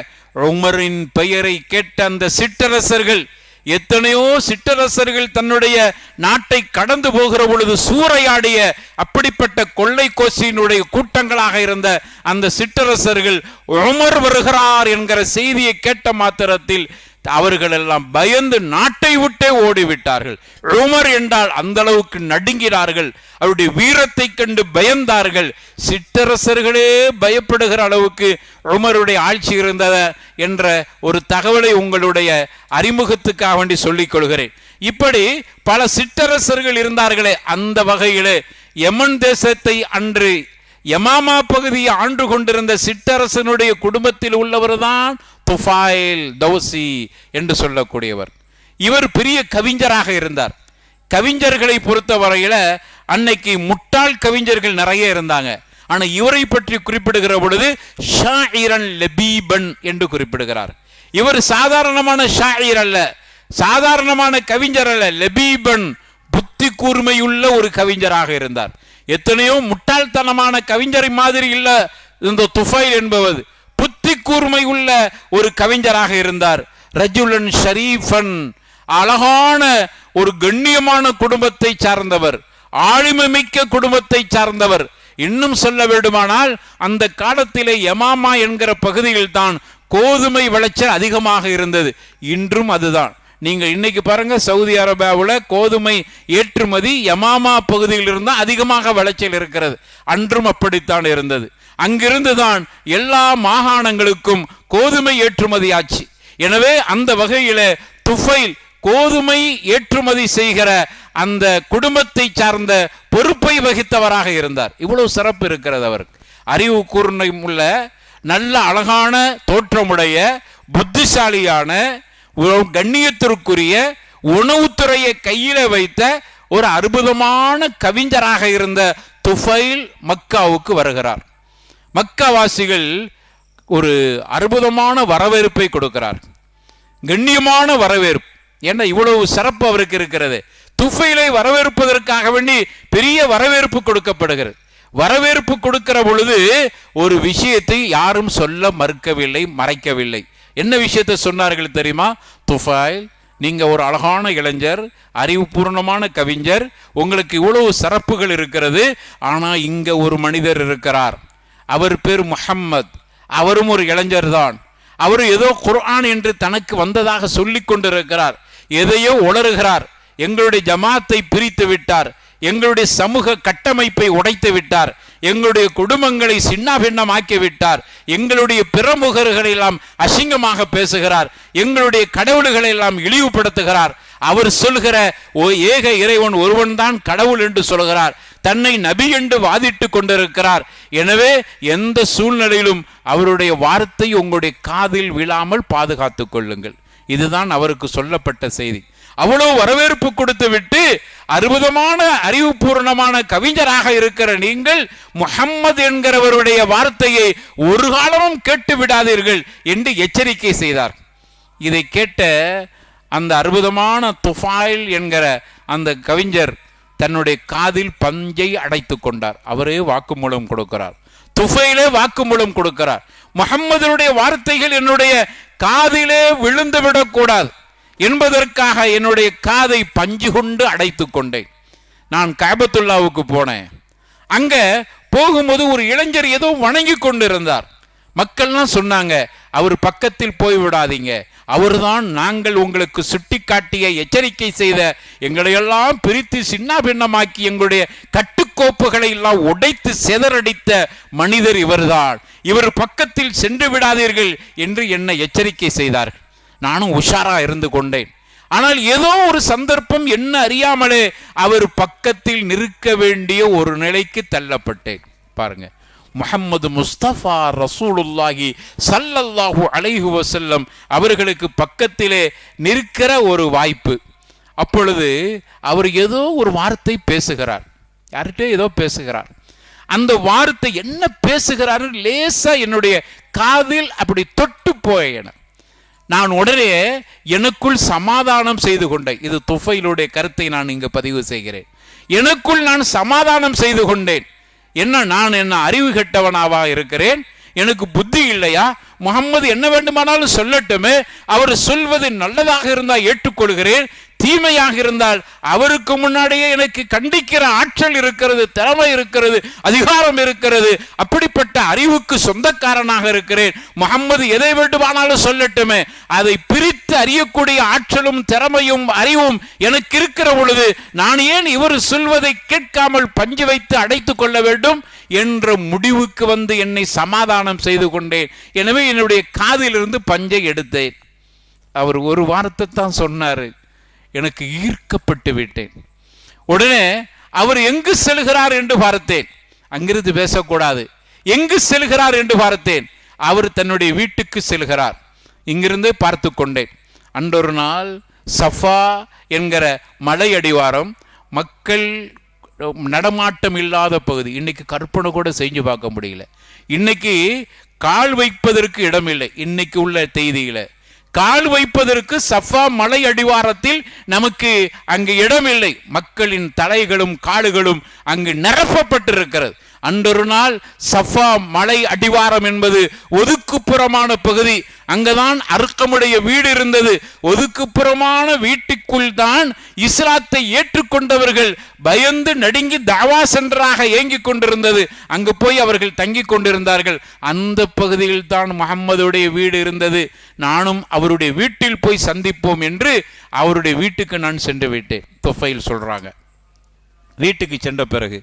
உமரின் பெயரை கேட்ட அந்த சிற்றரசர்கள், எத்தனையோ சிற்றரசர்கள் தன்னுடைய நாட்டை கடந்து போகிற பொழுது சூறையாடிய அப்படிப்பட்ட கொள்ளை கோஷியினுடைய கூட்டங்களாக இருந்த அந்த சிற்றரசர்கள் உமர் வருகிறார் என்கிற செய்தியை கேட்ட மாத்திரத்தில் அவர்கள் எல்லாம் பயந்து நாட்டை விட்டே ஓடிவிட்டார்கள். உமர் என்றால் அந்த அளவுக்கு நடுங்கினார்கள். அவருடைய வீரத்தை கண்டு பயந்தார்கள். சிற்றரசர்களே பயப்படுகிற அளவுக்கு உமருடைய ஆட்சி இருந்தத என்ற ஒரு தகவலை உங்களுடைய அறிமுகத்துக்காக வேண்டி சொல்லிக் கொள்கிறேன். இப்படி பல சிற்றரசர்கள் இருந்தார்களே, அந்த வகையிலே யமன் தேசத்தை அன்று யமாமா பகுதியை ஆண்டு கொண்டிருந்த சிற்றரசனுடைய குடும்பத்தில் உள்ளவர் தான் துஃபைல் தௌசி என்று சொல்லக்கூடியவர். இவர் பெரிய கவிஞராக இருந்தார். கவிஞர்களை பொறுத்தவரையில அன்னைக்கு முட்டாள் கவிஞர்கள் நிறைய இருந்தாங்க. ஆனா இவரை பற்றி குறிப்பிடுகிற பொழுது ஷாயிரன் லபீபன் என்று குறிப்பிடுகிறார். இவர் சாதாரணமான ஷாயிர் அல்ல, சாதாரணமான கவிஞர் அல்ல, லபீபன் புத்தி கூர்மையுள்ள ஒரு கவிஞராக இருந்தார். எத்தனையோ முட்டாள்தனமான கவிஞரை மாதிரி இல்ல இந்த துஃபைல் என்பவர், புத்தி கூர்மை உள்ள ஒரு கவிஞராக இருந்தார். ரஜுலன் ஷரீஃபன், அழகான ஒரு கண்ணியமான குடும்பத்தை சார்ந்தவர், ஆளுமைமிக்க குடும்பத்தை சார்ந்தவர். இன்னும் சொல்ல வேண்டுமானால் அந்த காலத்திலே யமாமா என்கிற பகுதியில் தான் கோதுமை விளைச்சல் அதிகமாக இருந்தது. இன்றும் அதுதான். நீங்க இன்னைக்கு பாருங்க, சவுதி அரேபியாவில் கோதுமை ஏற்றுமதி யமாமா பகுதியில் இருந்தால் அதிகமாக விளைச்சல் இருக்கிறது. அன்றும் அப்படித்தான் இருந்தது. அங்கிருந்து தான் எல்லா மாகாணங்களுக்கும் கோதுமை ஏற்றுமதி ஆச்சு. எனவே அந்த வகையில துஃபைல் கோதுமை ஏற்றுமதி செய்கிற அந்த குடும்பத்தை சார்ந்த பொறுப்பை வகித்தவராக இருந்தார். இவ்வளவு சிறப்பு இருக்கிறது அவருக்கு. அறிவு கூர்மை உள்ள, நல்ல அழகான தோற்றமுடைய, புத்திசாலியான, கண்ணியத்திற்குரிய, உணவுத்துறையை கையில வைத்த ஒரு அற்புதமான கவிஞராக இருந்த துஃபைல் மக்காவுக்கு வருகிறார். மக்காவாசிகள் ஒரு அற்புதமான வரவேற்பை கொடுக்கிறார், கண்ணியமான வரவேற்பு. ஏன்னா இவ்வளவு சிறப்பு அவருக்கு இருக்கிறது. துஃபைலை வரவேற்பதற்காக வேண்டி பெரிய வரவேற்பு கொடுக்கப்படுகிறது. வரவேற்பு கொடுக்கிற பொழுது ஒரு விஷயத்தை யாரும் சொல்ல மறுக்கவில்லை, மறைக்கவில்லை. என்ன விஷயத்தை சொன்னார்கள் தெரியுமா? துஃபைல், நீங்க ஒரு அழகான இளைஞர், அறிவுபூர்ணமான கவிஞர், உங்களுக்கு இவ்வளவு சிறப்புகள் இருக்கிறது. ஆனா இங்க ஒரு மனிதர் இருக்கிறார், அவர் பேர் முஹம்மத். அவரும் ஒரு இளைஞர் தான். அவர் ஏதோ குர்ஆன் என்று தனக்கு வந்ததாக சொல்லிக் கொண்டிருக்கிறார், எதையோ உளறுகிறார். எங்களுடைய ஜமாத்தை பிரித்து விட்டார், எங்களுடைய சமூக கட்டமைப்பை உடைத்து விட்டார், எங்களுடைய குடும்பங்களை சின்னாபின்னமாக்கி விட்டார், எங்களுடைய பிரமுகர்களை எல்லாம் அசிங்கமாக பேசுகிறார், எங்களுடைய கடவுள்களை எல்லாம் இழிவுபடுத்துகிறார். அவர் சொல்கிற ஏக இறைவன் ஒருவன் தான் கடவுள் என்று சொல்கிறார், தன்னை நபி என்று வாதிட்டு கொண்டிருக்கிறார். எனவே எந்த சூழ்நிலையிலும் அவருடைய வார்த்தை உங்களுடைய காதில் விழாமல் பாதுகாத்துக் கொள்ளுங்கள். இதுதான் அவருக்கு சொல்லப்பட்ட செய்தி. அவ்வளவு வரவேற்பு கொடுத்து விட்டு அற்புதமான அறிவுபூர்ணமான கவிஞராக இருக்கிற நீங்கள் முஹம்மது என்கிறவருடைய வார்த்தையை ஒரு காலமும் கேட்டு விடாதீர்கள் என்று எச்சரிக்கை செய்தார். இதை கேட்ட அந்த அற்புதமான துஃபைல் என்கிற அந்த கவிஞர் தன்னுடைய காதில் பஞ்சை அடைத்து கொண்டார். அவரே வாக்குமூலம் கொடுக்கிறார், துஃபைலே வாக்குமூலம் கொடுக்கிறார். முஹம்மதுடைய வார்த்தைகள் என்னுடைய காதிலே விழுந்து விடக்கூடாது என்பதற்காக என்னுடைய காதை பஞ்சு கொண்டு அடைத்து கொண்டேன். நான் கஅபத்துல்லாவுக்கு போனேன். அங்க போகும்போது ஒரு இளைஞர் ஏதோ வணங்கி கொண்டிருந்தார். மக்கள்லாம் சொன்னாங்க, அவர் பக்கத்தில் போய் விடாதீங்க, அவர்தான் நாங்கள் உங்களுக்கு சுட்டி காட்டிய எச்சரிக்கை செய்த எங்களையெல்லாம் பிரித்து சின்ன பின்னமாக்கி எங்களுடைய கட்டுக்கோப்புகளை எல்லாம் உடைத்து சிதறடித்த மனிதர் இவர்தான், இவர் பக்கத்தில் சென்று விடாதீர்கள் என்று என்னை எச்சரிக்கை செய்தார்கள். நானும் உஷாரா இருந்து கொண்டேன். ஆனால் ஏதோ ஒரு சந்தர்ப்பம் என்ன அறியாமலே அவர் பக்கத்தில் நிற்க வேண்டிய ஒரு நிலைக்கு தள்ளப்பட்டேன். பாருங்க, முஹம்மது முஸ்தபா ரசூலுல்லாஹி ஸல்லல்லாஹு அலைஹி வஸல்லம் அவர்களுக்கு பக்கத்திலே நிற்கிற ஒரு வாய்ப்பு. அப்பொழுது அவர் ஏதோ ஒரு வார்த்தை பேசுகிறார், யார்கிட்ட ஏதோ பேசுகிறார். அந்த வார்த்தை என்ன பேசுகிறார் லேசா என்னுடைய காதில் அப்படி தொட்டு போயன. நான் உடனே எனக்குள் சமாதானம் செய்து கொண்டேன். இது துஃபைலுடைய கருத்தை நான் இங்கு பதிவு செய்கிறேன். எனக்குள் நான் சமாதானம் செய்து கொண்டேன். நான் என்ன அறிவு கெட்டவனாவா இருக்கிறேன்? எனக்கு புத்தி இல்லையா? முஹம்மது என்ன வேண்டுமானாலும் சொல்லட்டுமே, அவர் சொல்வது நல்லதாக இருந்தால் ஏற்றுக்கொள்கிறேன், தீமையாக இருந்தால் அவருக்கு முன்னாடியே எனக்கு கண்டிக்கிற ஆற்றல் இருக்கிறது, திறமை இருக்கிறது, அதிகாரம் இருக்கிறது. அப்படிப்பட்ட அறிவுக்கு சொந்தக்காரனாக இருக்கிறேன். முஹம்மது எதை வேண்டுமானாலும் சொல்லட்டுமே, அதை பிரித்து அறியக்கூடிய ஆற்றலும் திறமையும் அறிவும் எனக்கு இருக்கிற பொழுது நான் ஏன் இவர் சொல்வதை கேட்காமல் பஞ்சு வைத்து அடைத்துக் கொள்ள வேண்டும் என்ற முடிவுக்கு வந்து என்னை சமாதானம் செய்து கொண்டேன். எனவே என்னுடைய காதிலிருந்து பஞ்சை எடுத்தேன். அவர் ஒரு வார்த்தை தான் சொன்னார், எனக்கு ஈர்க்கப்பட்டு விட்டேன். உடனே அவர் எங்கு செல்கிறார் என்று பார்த்தேன். அங்கிருந்து பேசக்கூடாது. எங்கு செல்கிறார் என்று பார்த்தேன். அவர் தன்னுடைய வீட்டுக்கு செல்கிறார். இங்கிருந்து பார்த்து கொண்டேன். அன்றொரு நாள் சஃபா என்கிற மலை அடிவாரம், மக்கள் நடமாட்டம் இல்லாத பகுதி. இன்னைக்கு கற்பனை கூட செஞ்சு பார்க்க முடியல. இன்னைக்கு கால் வைப்பதற்கு இடமில்லை. இன்னைக்கு உள்ள செய்தியில கால் வைப்பதற்கு சஃபா மலை அடிவாரத்தில் நமக்கு அங்கு இடமில்லை. மக்களின் தலைகளும் கால்களும் அங்கு நிரப்பப்பட்டிருக்கிறது. அன்றொரு நாள் சஃபா மலை அடிவாரம் என்பது ஒதுக்குப்புறமான பகுதி. அங்குதான் அர்கமுடைய வீடு இருந்தது. ஒதுக்குப்புறமான வீட்டுக்குள் தான் இஸ்லாத்தை ஏற்றுக்கொண்டவர்கள் பயந்து நடுங்கி தாவா சென்றாக ஏங்கிக் கொண்டிருந்தது. அங்கு போய் அவர்கள் தங்கி கொண்டிருந்தார்கள். அந்த பகுதியில் தான் முஹம்மதுடைய வீடு இருந்தது. நானும் அவருடைய வீட்டில் போய் சந்திப்போம் என்று அவருடைய வீட்டுக்கு நான் சென்று விட்டேன். துஃபைல் சொல்றாங்க. வீட்டுக்கு சென்ற பிறகு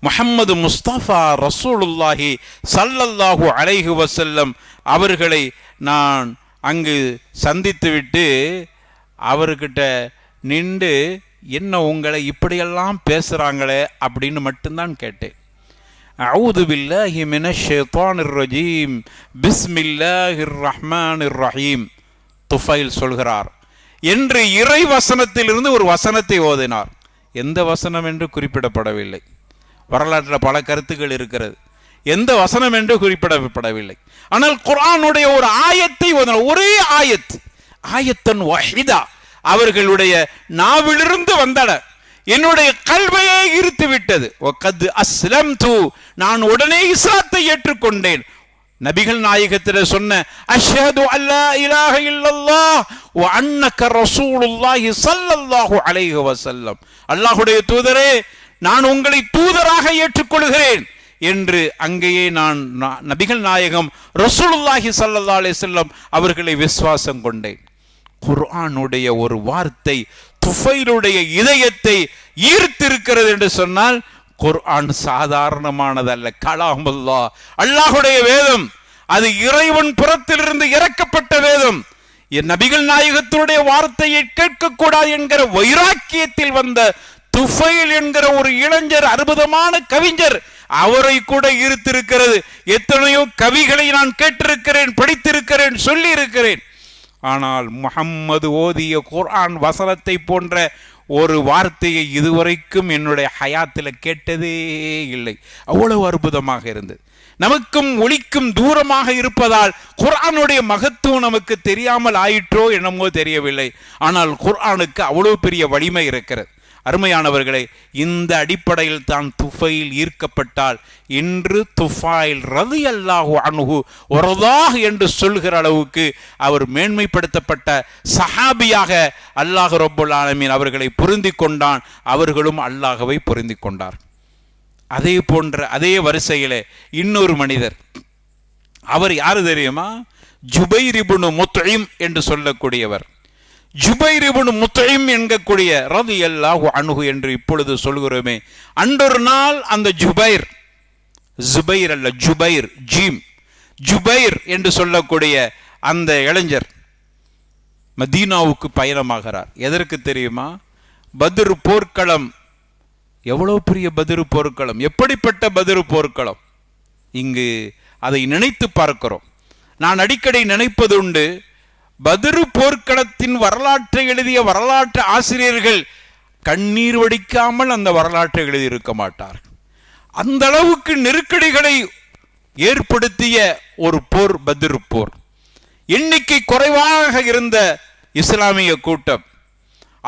முஹம்மது முஸ்தபா ரசூலுல்லாஹி ஸல்லல்லாஹு அலைஹி வஸல்லம் அவர்களை நான் அங்கு சந்தித்து விட்டு அவர்கிட்ட நின்று, என்ன உங்களை இப்படியெல்லாம் பேசுகிறாங்களே அப்படின்னு மட்டும்தான் கேட்டேன். அஊது பில்லாஹி மினஷ் ஷைத்தானிர் ரஜீம் பிஸ்மில்லாஹிர் ரஹ்மானிர் ரஹீம் துஃபைல் சொல்கிறார் என்று இறை வசனத்திலிருந்து ஒரு வசனத்தை ஓதினார். எந்த வசனம் என்று குறிப்பிடப்படவில்லை. வரலாற்றில் பல கருத்துக்கள் இருக்கிறது. எந்த வசனம் என்று குறிப்பிடப்படவில்லை. ஆனால் குர்ஆனுடைய ஒரு ஆயத்தை ஓதினார். ஒரே ஆயத், ஆயத்தன் வஹீதா அவர்களுடைய நாவிலிருந்து வந்தட என்னுடைய கல்வையே ஈர்த்து விட்டது. வகத் அஸ்லம்து, நான் உடனே இஸ்லாத்தை ஏற்றுக்கொண்டேன். நபிகள் நாயகத்தில் சொன்ன அஷ்ஹது அல்லா இலாஹ இல்லல்லாஹ் வ அன்னக ரசூலுல்லாஹி ஸல்லல்லாஹு அலைஹி வஸல்லம், அல்லாஹ்வுடைய தூதரே நான் உங்களை தூதராக ஏற்றுக்கொள்கிறேன் என்று அங்கேயே நான் நபிகள் நாயகம் ரசூலுல்லாஹி ஸல்லல்லாஹு அலைஹி வஸல்லம் அவர்களை விசுவாசம் கொண்டேன். குர்ஆனுடைய ஒரு வார்த்தை துஃபைலுடைய இதயத்தை ஈர்த்திருக்கிறது என்று சொன்னால் குர்ஆன் சாதாரணமானதல்ல. கலாமுல்லாஹ், அல்லாஹ்வுடைய வேதம். அது இறைவன் புறத்திலிருந்து இறக்கப்பட்ட வேதம். என் நபிகள் நாயகத்தினுடைய வார்த்தையை கேட்கக்கூடாது என்கிற வைராக்கியத்தில் வந்த துஃபைல் என்கிற ஒரு இளைஞர், அற்புதமான கவிஞர், அவரை கூட ஈர்த்திருக்கிறது. எத்தனையோ கவிகளை நான் கேட்டிருக்கிறேன், படித்திருக்கிறேன், சொல்லி இருக்கிறேன். ஆனால் முஹம்மது ஓதிய குர்ஆன் வசனத்தை போன்ற ஒரு வார்த்தையை இதுவரைக்கும் என்னுடைய ஹயாத்தில் கேட்டதே இல்லை. அவ்வளவு அற்புதமாக இருந்தது. நமக்கும் ஒளிக்கும் தூரமாக இருப்பதால் குர்ஆனுடைய மகத்துவம் நமக்கு தெரியாமல் ஆயிற்றோ என்னமோ தெரியவில்லை. ஆனால் குர்ஆனுக்கு அவ்வளவு பெரிய வலிமை இருக்கிறது. அருமையானவர்களே, இந்த அடிப்படையில் தான் துஃபைல் ஈர்க்கப்பட்டால் இன்று துஃபைல் ரலியல்லாஹு அன்ஹு வரதாக என்று சொல்கிற அளவுக்கு அவர் மேன்மைப்படுத்தப்பட்ட சஹாபியாக அல்லாஹ் ரப்பல் ஆலமீன் அவர்களை பொருந்தி கொண்டான். அவர்களும் அல்லாஹ்வை பொருந்தி கொண்டார். அதே போன்ற அதே வரிசையிலே இன்னொரு மனிதர், அவர் யாரு தெரியுமா? ஜுபைர் இப்னு முத்இம் என்று சொல்லக்கூடியவர். ஜுபைர் இப்னு முத்இம் என்கக்கூடிய ரலியல்லாஹு அன்ஹு என்று இப்பொழுது சொல்கிறோமே, அன்றொரு நாள் அந்த ஜுபைர் அல்ல ஜுபைர் ஜீம் ஜுபைர் என்று சொல்லக்கூடிய அந்த இளைஞர் மதீனாவுக்கு பயணமாகிறார். எதற்கு தெரியுமா? பத்ர் போர்க்களம். எவ்வளவு பெரிய பத்ர் போர்க்களம், எப்படிப்பட்ட பத்ர் போர்க்களம். இங்கு அதை நினைத்து பார்க்கிறோம். நான் அடிக்கடி நினைப்பது உண்டு, பத்ர் போர்க்களத்தின் வரலாற்றை எழுதிய வரலாற்று ஆசிரியர்கள் கண்ணீர் வடிக்காமல் அந்த வரலாற்றை எழுதியிருக்க மாட்டார்கள். அந்த அளவுக்கு நெருக்கடிகளை ஏற்படுத்திய ஒரு போர் பத்ர் போர். எண்ணிக்கை குறைவாக இருந்த இஸ்லாமிய கூட்டம்,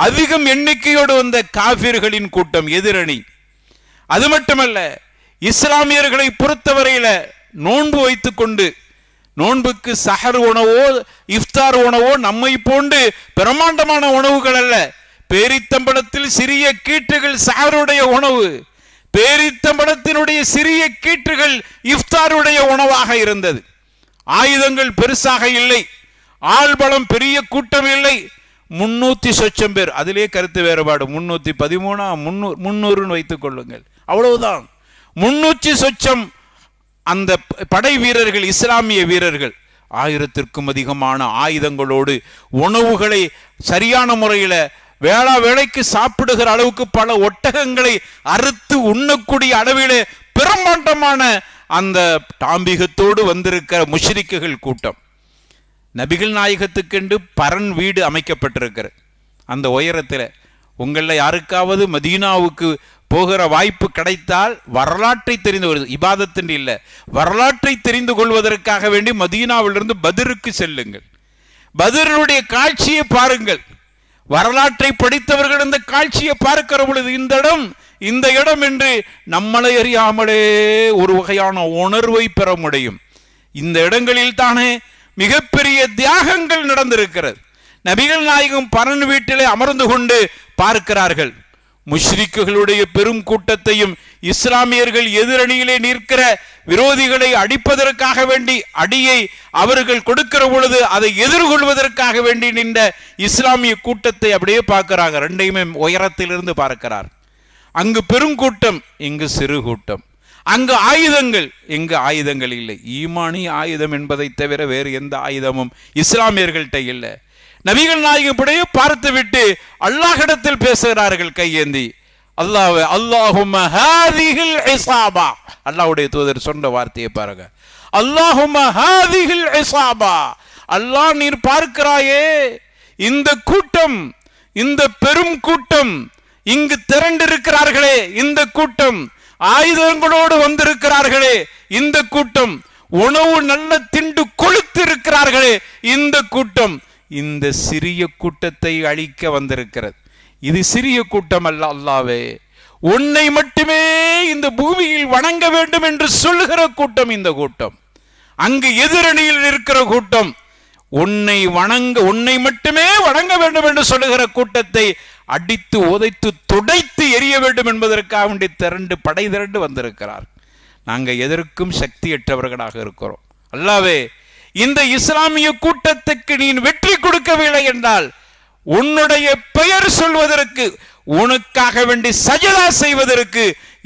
அதிகம் எண்ணிக்கையோடு வந்த காபிர்களின் கூட்டம், எதிரணி. அது மட்டுமல்ல, இஸ்லாமியர்களை பொறுத்தவரையில நோன்பு வைத்துக் கொண்டு, நோன்புக்கு சஹர் உணவோ இஃப்தார் உணவோ நம்மை போன்று பிரமாண்டமான உணவுகள் அல்ல. பேரித்தம்பளத்தில் சிறிய கீற்றுகள் சஹருடைய உணவு, பேரித்தம்பளத்தினுடைய சிறிய கீற்றுகள் இஃப்தாருடைய உணவாக இருந்தது. ஆயுதங்கள் பெருசாக இல்லை, ஆள்பலம் பெரிய கூட்டம் இல்லை. 300 சொச்சம் பேர். அதிலே கருத்து வேறுபாடு, 313 300 வைத்துக் கொள்ளுங்கள், அவ்வளவுதான். 300 சொச்சம் அந்த படை வீரர்கள், இஸ்லாமிய வீரர்கள் 1000க்கும் அதிகமான ஆயுதங்களோடு உணவுகளை சரியான முறையில் வேளா வேளைக்கு சாப்பிடுகிற அளவுக்கு பல ஒட்டகங்களை அறுத்து உண்ணக்கூடிய அளவிலே பிரமாண்டமான அந்த டாம்பிகத்தோடு வந்திருக்கிற முஷ்ரிக்குகள் கூட்டம். நபிகள் நாயகத்துக்கென்று பரன் வீடு அமைக்கப்பட்டிருக்கிறது. அந்த உயரத்தில் உங்களில் யாருக்காவது மதீனாவுக்கு போகிற வாய்ப்பு கிடைத்தால் வரலாற்றை தெரிந்து கொள்வது, இபாதத்தின் இல்லை, வரலாற்றை தெரிந்து கொள்வதற்காக வேண்டி மதீனாவிலிருந்து பத்ருக்கு செல்லுங்கள். பத்ருடைய காட்சியை பாருங்கள். வரலாற்றை படித்தவர்கள் இந்த காட்சியை பார்க்கிற பொழுது இந்த இடம் என்று நம்மளை அறியாமலே ஒரு வகையான உணர்வை பெற முடியும். இந்த இடங்களில் தானே மிகப்பெரிய தியாகங்கள் நடந்திருக்கிறது. நபிகள் நாயகம் பரன் வீட்டிலே அமர்ந்து கொண்டு பார்க்கிறார்கள். முஷ்ரிக்குகளுடைய பெரும் கூட்டத்தையும் இஸ்லாமியர்கள் எதிரணியிலே நிற்கிற விரோதிகளை அடிப்பதற்காக வேண்டி அடியை அவர்கள் கொடுக்கிற பொழுது அதை எதிர்கொள்வதற்காக வேண்டி நின்ற இஸ்லாமிய கூட்டத்தை அப்படியே பார்க்கிறாங்க. ரெண்டையுமே உயரத்திலிருந்து பார்க்கிறார். அங்கு பெருங்கூட்டம், இங்கு சிறு கூட்டம். அங்கு ஆயுதங்கள், எங்கு ஆயுதங்கள் இல்லை. ஈமானி ஆயுதம் என்பதை தவிர வேறு எந்த ஆயுதமும் இஸ்லாமியர்கள்ட்ட இல்லை. நபிகள் நாயகம் இப்படியே பார்த்து விட்டு அல்லாஹ்விடத்தில் பேசுகிறார்கள் கையேந்தி. அல்லாஹும்ம ஹாதிஹில் இஸாபா. அல்லாஹ்வுடைய தூதர் சொன்ன வார்த்தையை பாருங்க. அல்லாஹும்ம ஹாதிஹில் இஸாபா. அல்லாஹ், நீர் பார்க்கிறாயே, இந்த கூட்டம், இந்த பெரும் கூட்டம், இங்கு திரண்டிருக்கிறார்களே இந்த கூட்டம், ஆயுதங்களோடு வந்திருக்கிறார்களே இந்த கூட்டம், உணவு நல்ல திண்டு கொழுத்து இருக்கிறார்களே இந்த கூட்டம், இந்த சிறிய கூட்டத்தை அழிக்க வந்திருக்கிறது. இது சிறிய கூட்டம் அல்ல. அல்லாஹ்வே, உன்னை மட்டுமே இந்த பூமியில் வணங்க வேண்டும் என்று சொல்லுகிற கூட்டம் இந்த கூட்டம். அங்கு எதிரணியில் இருக்கிற கூட்டம், உன்னை மட்டுமே வணங்க வேண்டும் என்று சொல்லுகிற கூட்டத்தை அடித்து உதைத்து துடைத்து எரிய வேண்டும் என்பதற்காக வேண்டி படை திரண்டு வந்திருக்கிறார். நாங்கள் எதற்கும் சக்தியற்றவர்களாக இருக்கிறோம். அல்லாஹ்வே, இந்த இஸ்லாமிய கூட்டத்துக்கு நீ வெற்றி கொடுக்கவில்லை என்றால் உன்னுடைய பெயர் சொல்வதற்கு, உனக்காக வேண்டி சஜதா செய்வதற்கு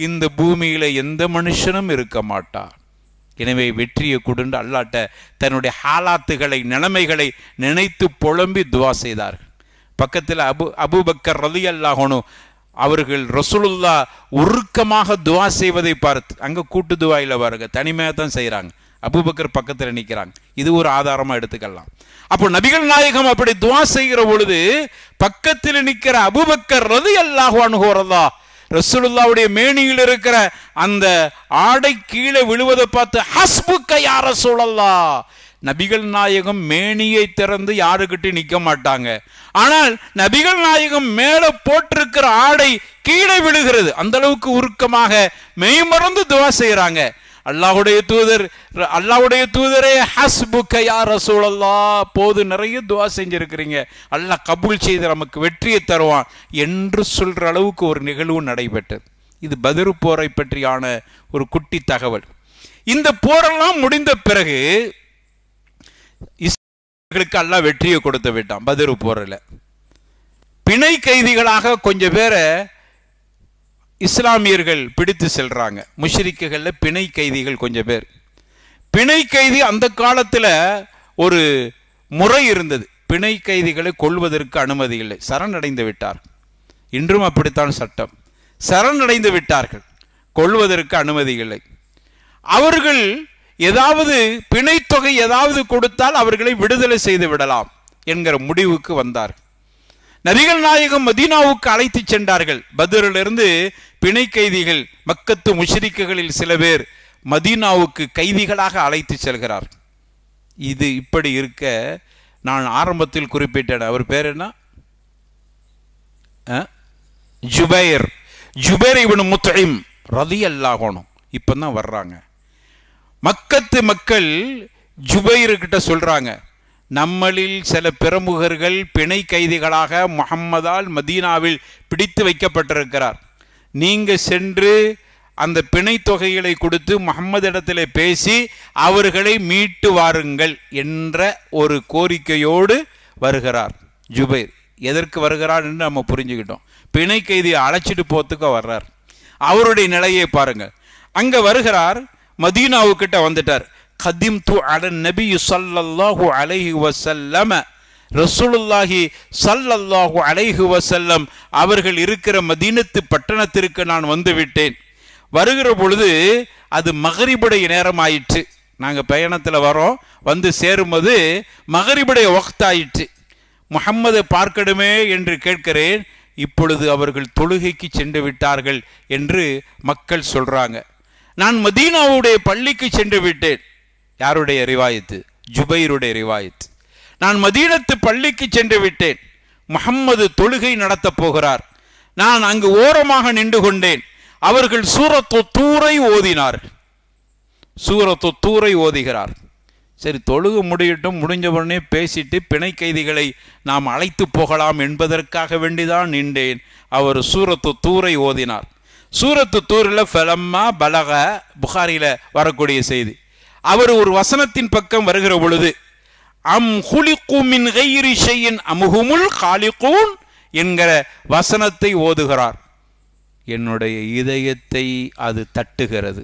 இந்த பூமியில எந்த மனுஷனும் இருக்க மாட்டார். எனவே வெற்றியை கொடுண்டு அல்லாட்ட தன்னுடைய ஹாலாத்துகளை, நிலைமைகளை நினைத்து புலம்பி துவா செய்தார்கள். பக்கத்தில் அபூபக்கர் ரலியல்லாஹு அன்ஹு அவர்கள் ரசூலுல்லாஹ் உருக்கமாக துவா செய்வதை பார்த்து, அங்கே கூட்டு துவா இல்லை பாருங்க, தனிமையாக தான் செய்கிறாங்க. அபூபக்கர் பக்கத்தில் நிற்கிறாங்க. இது ஒரு ஆதாரமாக எடுத்துக்கலாம். அப்போ நபிகள் நாயகம் அப்படி துவா செய்கிற பொழுது பக்கத்தில் நிற்கிற அபூபக்கர் ரலியல்லாஹு அன்ஹு ரசூலுல்லாஹ்வுடைய மேனியில் இருக்கிற அந்த ஆடை கீழே விழுவதை பார்த்து ஹஸ்புக்க யா ரசூலல்லாஹ், நபிகள் நாயகம் மேனியை திறந்து யாருக்கிட்ட நிற்க மாட்டாங்க. ஆனால் நபிகள் நாயகம் மேலே போட்டிருக்கிற ஆடை கீழே விழுகிறது. அந்த அளவுக்கு உருக்கமாக மெய்மறந்து துவா செய்யறாங்க. அல்லாஹ்வுடைய தூதரே ஹஸ்புக்க யா ரசூலல்லாஹ், போது நிறைய துவா செஞ்சிருக்கிறீங்க, அல்லாஹ் கபூல் செய்து நமக்கு வெற்றியை தருவான் என்று சொல்ற அளவுக்கு ஒரு நிகழ்வு நடைபெற்றது. இது பத்ர் போரை பற்றியான ஒரு குட்டி தகவல். இந்த போரெல்லாம் முடிந்த பிறகு இஸ்லாமியர்களுக்கு அல்லாஹ் வெற்றியை கொடுத்து விட்டான். பத்ர் போரில் பிணை கைதிகளாக கொஞ்சம் பேரை இஸ்லாமியர்கள் பிடித்து செல்றாங்க. முஷ்ரிக்குகள்ல பிணை கைதிகள் கொஞ்சம் பேர். பிணை கைதி அந்த காலத்தில் ஒரு முறை இருந்தது, பிணை கைதிகளை கொள்வதற்கு அனுமதி இல்லை, சரணடைந்து விட்டார். இன்றும் அப்படித்தான் சட்டம், சரணடைந்து விட்டார்கள், கொள்வதற்கு அனுமதி இல்லை. அவர்கள் ஏதாவது பிணை தொகை ஏதாவது கொடுத்தால் அவர்களை விடுதலை செய்து விடலாம் என்கிற முடிவுக்கு வந்தார்கள். நபிகள் நாயகம் மதீனாவுக்கு அழைத்து சென்றார்கள். பத்ரிலிருந்து பிணை கைதிகள், மக்கத்து முஷ்ரிக்குகளில் சில பேர் மதீனாவுக்கு கைதிகளாக அழைத்து செல்கிறார். இது இப்படி இருக்க, நான் ஆரம்பத்தில் குறிப்பிட்டேன், அவர் பேர் என்ன, ஜுபைர் இப்னு முத்இம் ரலியல்லாஹு அன்ஹு இப்பதான் வர்றாங்க. மக்கத்து மக்கள் ஜுபைர்கிட்ட சொல்றாங்க, நம்மளில் சில பிரமுகர்கள் பிணை கைதிகளாக முஹம்மதால் மதீனாவில் பிடித்து வைக்கப்பட்டிருக்கிறார், நீங்க சென்று அந்த பிணை தொகைகளை கொடுத்து முஹம்மது இடத்துல பேசி அவர்களை மீட்டு வாருங்கள் என்ற ஒரு கோரிக்கையோடு வருகிறார் ஜுபைர். எதற்கு வருகிறார் என்று நம்ம புரிஞ்சுக்கிட்டோம், பிணை கைதியை அழைச்சிட்டு போறதுக்கு வர்றார். அவருடைய நிலையை பாருங்க. அங்க வருகிறார், மதீனாவுக்கிட்ட வந்துட்டார். கதிம்து அலன் நபி ஸல்லல்லாஹு அலைஹி வஸல்லம், ரசூலுல்லாஹி ஸல்லல்லாஹு அலைஹி வஸல்லம் அவர்கள் இருக்கிற மதீனத்து பட்டணத்திற்கு நான் வந்து விட்டேன். வருகிற பொழுது அது மகரிபுடைய நேரம் ஆயிற்று. நாங்கள் பயணத்தில் வரோம், வந்து சேரும்போது மகரிபுடைய வக்த் ஆயிற்று. முஹம்மதை பார்க்கணுமே என்று கேட்கிறேன். இப்பொழுது அவர்கள் தொழுகைக்கு சென்று விட்டார்கள் என்று மக்கள் சொல்றாங்க. நான் மதீனாவுடைய பள்ளிக்கு சென்று விட்டேன். யாருடைய ரிவாயத்து? ஜுபைருடைய ரிவாயத்து. நான் மதீனத்து பள்ளிக்கு சென்று விட்டேன், முஹம்மது தொழுகை நடத்த போகிறார். நான் அங்கு ஓரமாக நின்று கொண்டேன். அவர்கள் சூரத்து தூரை ஓதினார். சூரத்து தூரை ஓதுகிறார். சரி, தொழுகு முடியட்டும், முடிஞ்ச உடனே பேசிட்டு பிணை கைதிகளை நாம் அழைத்து போகலாம் என்பதற்காக வேண்டிதான் நின்றேன். அவர் சூரத்து தூரை ஓதினார். சூரத்து தூரில் ஃபலம்மா பலக, புகாரில வரக்கூடிய செய்தி. அவர் ஒரு வசனத்தின் பக்கம் வருகிற பொழுது அம் ஹுலிகு மின் கைரி ஷைஇன் அம்ஹுமுல் காலிகூன் என்கிற வசனத்தை ஓதுகிறார். என்னுடைய இதயத்தை அது தட்டுகிறது,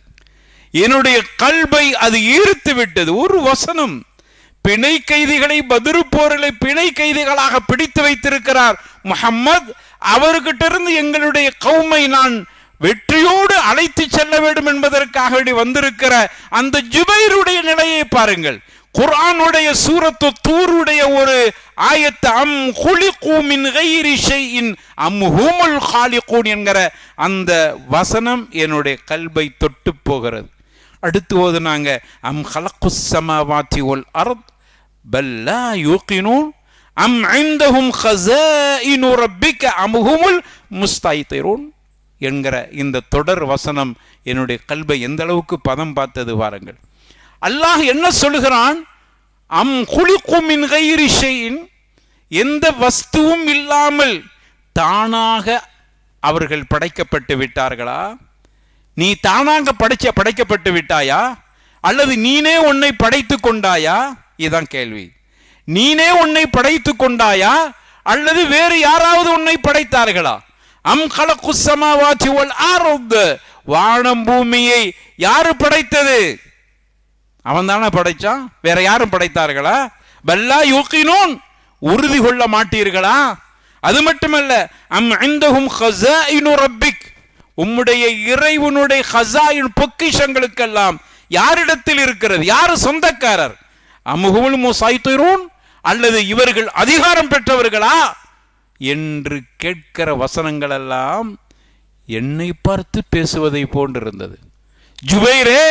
என்னுடைய கல்பை அது ஈர்த்து விட்டது. ஒரு வசனம், பிணை கைதிகளை பத்ர் போரில் பிணை கைதிகளாக பிடித்து வைத்திருக்கிறார் முஹம்மது, அவர்கிட்ட இருந்து எங்களுடைய கௌமை நான் வெற்றியோடு அழைத்து செல்ல வேண்டும் என்பதற்காக வந்திருக்கிற அந்த ஜுபைருடைய நிலையை பாருங்கள். குர்ஆனுடைய சூரத்து தூருடைய ஒரு ஆயத்து, அம் குலிகு மின் கைரி ஷைஇன் அம் ஹுமுல் காலிகூன் என்கிற அந்த வசனம் என்னுடைய கல்பை தொட்டு போகிறது. அடுத்து ஓதுனாங்க, அம் ஹலக்குஸ் ஸமாவாதி வல் அர்த் பல் லா யூகினூன் அம் இந்தஹும் ஹஸாயினு ரப்பிக அம் ஹுமுல் முஸ்தைத்திரூன் என்கிற இந்த தொடர் வசனம் என்னுடைய கல்பை எந்த அளவுக்கு பதம் பார்த்தது பாருங்கள். அல்லாஹ் என்ன சொல்லுகிறான்? அம் குலிகு மின் கைரி ஷைஇன், எந்த வஸ்துவும் இல்லாமல் தானாக அவர்கள் படைக்கப்பட்டு விட்டார்களா? நீ தானாக படைக்கப்பட்டு விட்டாயா, அல்லது நீனே உன்னை படைத்து கொண்டாயா? இதுதான் கேள்வி. நீனே உன்னை படைத்து கொண்டாயா, அல்லது வேறு யாராவது உன்னை படைத்தார்களா? அம் கலக்குஸ் ஸமாவாதி வல் அர்த், வானம் பூமியை யாரு படைத்தது? அவன் தானே படைச்சான், வேற யாரும் படைத்தார்களா? பல்லா யூகினூன், உறுதி கொள்ள மாட்டீர்களா? அது மட்டுமல்ல, அம் இந்தஹும் ஹஸாயினு ரப்பிக், உம்முடைய இறைவனுடைய ஹஸாயின் பொக்கிஷங்களுக்கெல்லாம் யாரிடத்தில் இருக்கிறது? யாரு சொந்தக்காரர்? அமுகுல் முசாய்திரூன், அல்லது இவர்கள் அதிகாரம் பெற்றவர்களா என்று கேட்கிற வசனங்கள் எல்லாம் என்னை பார்த்து பேசுவதை போன்றிருந்தது. ஜுபைரே,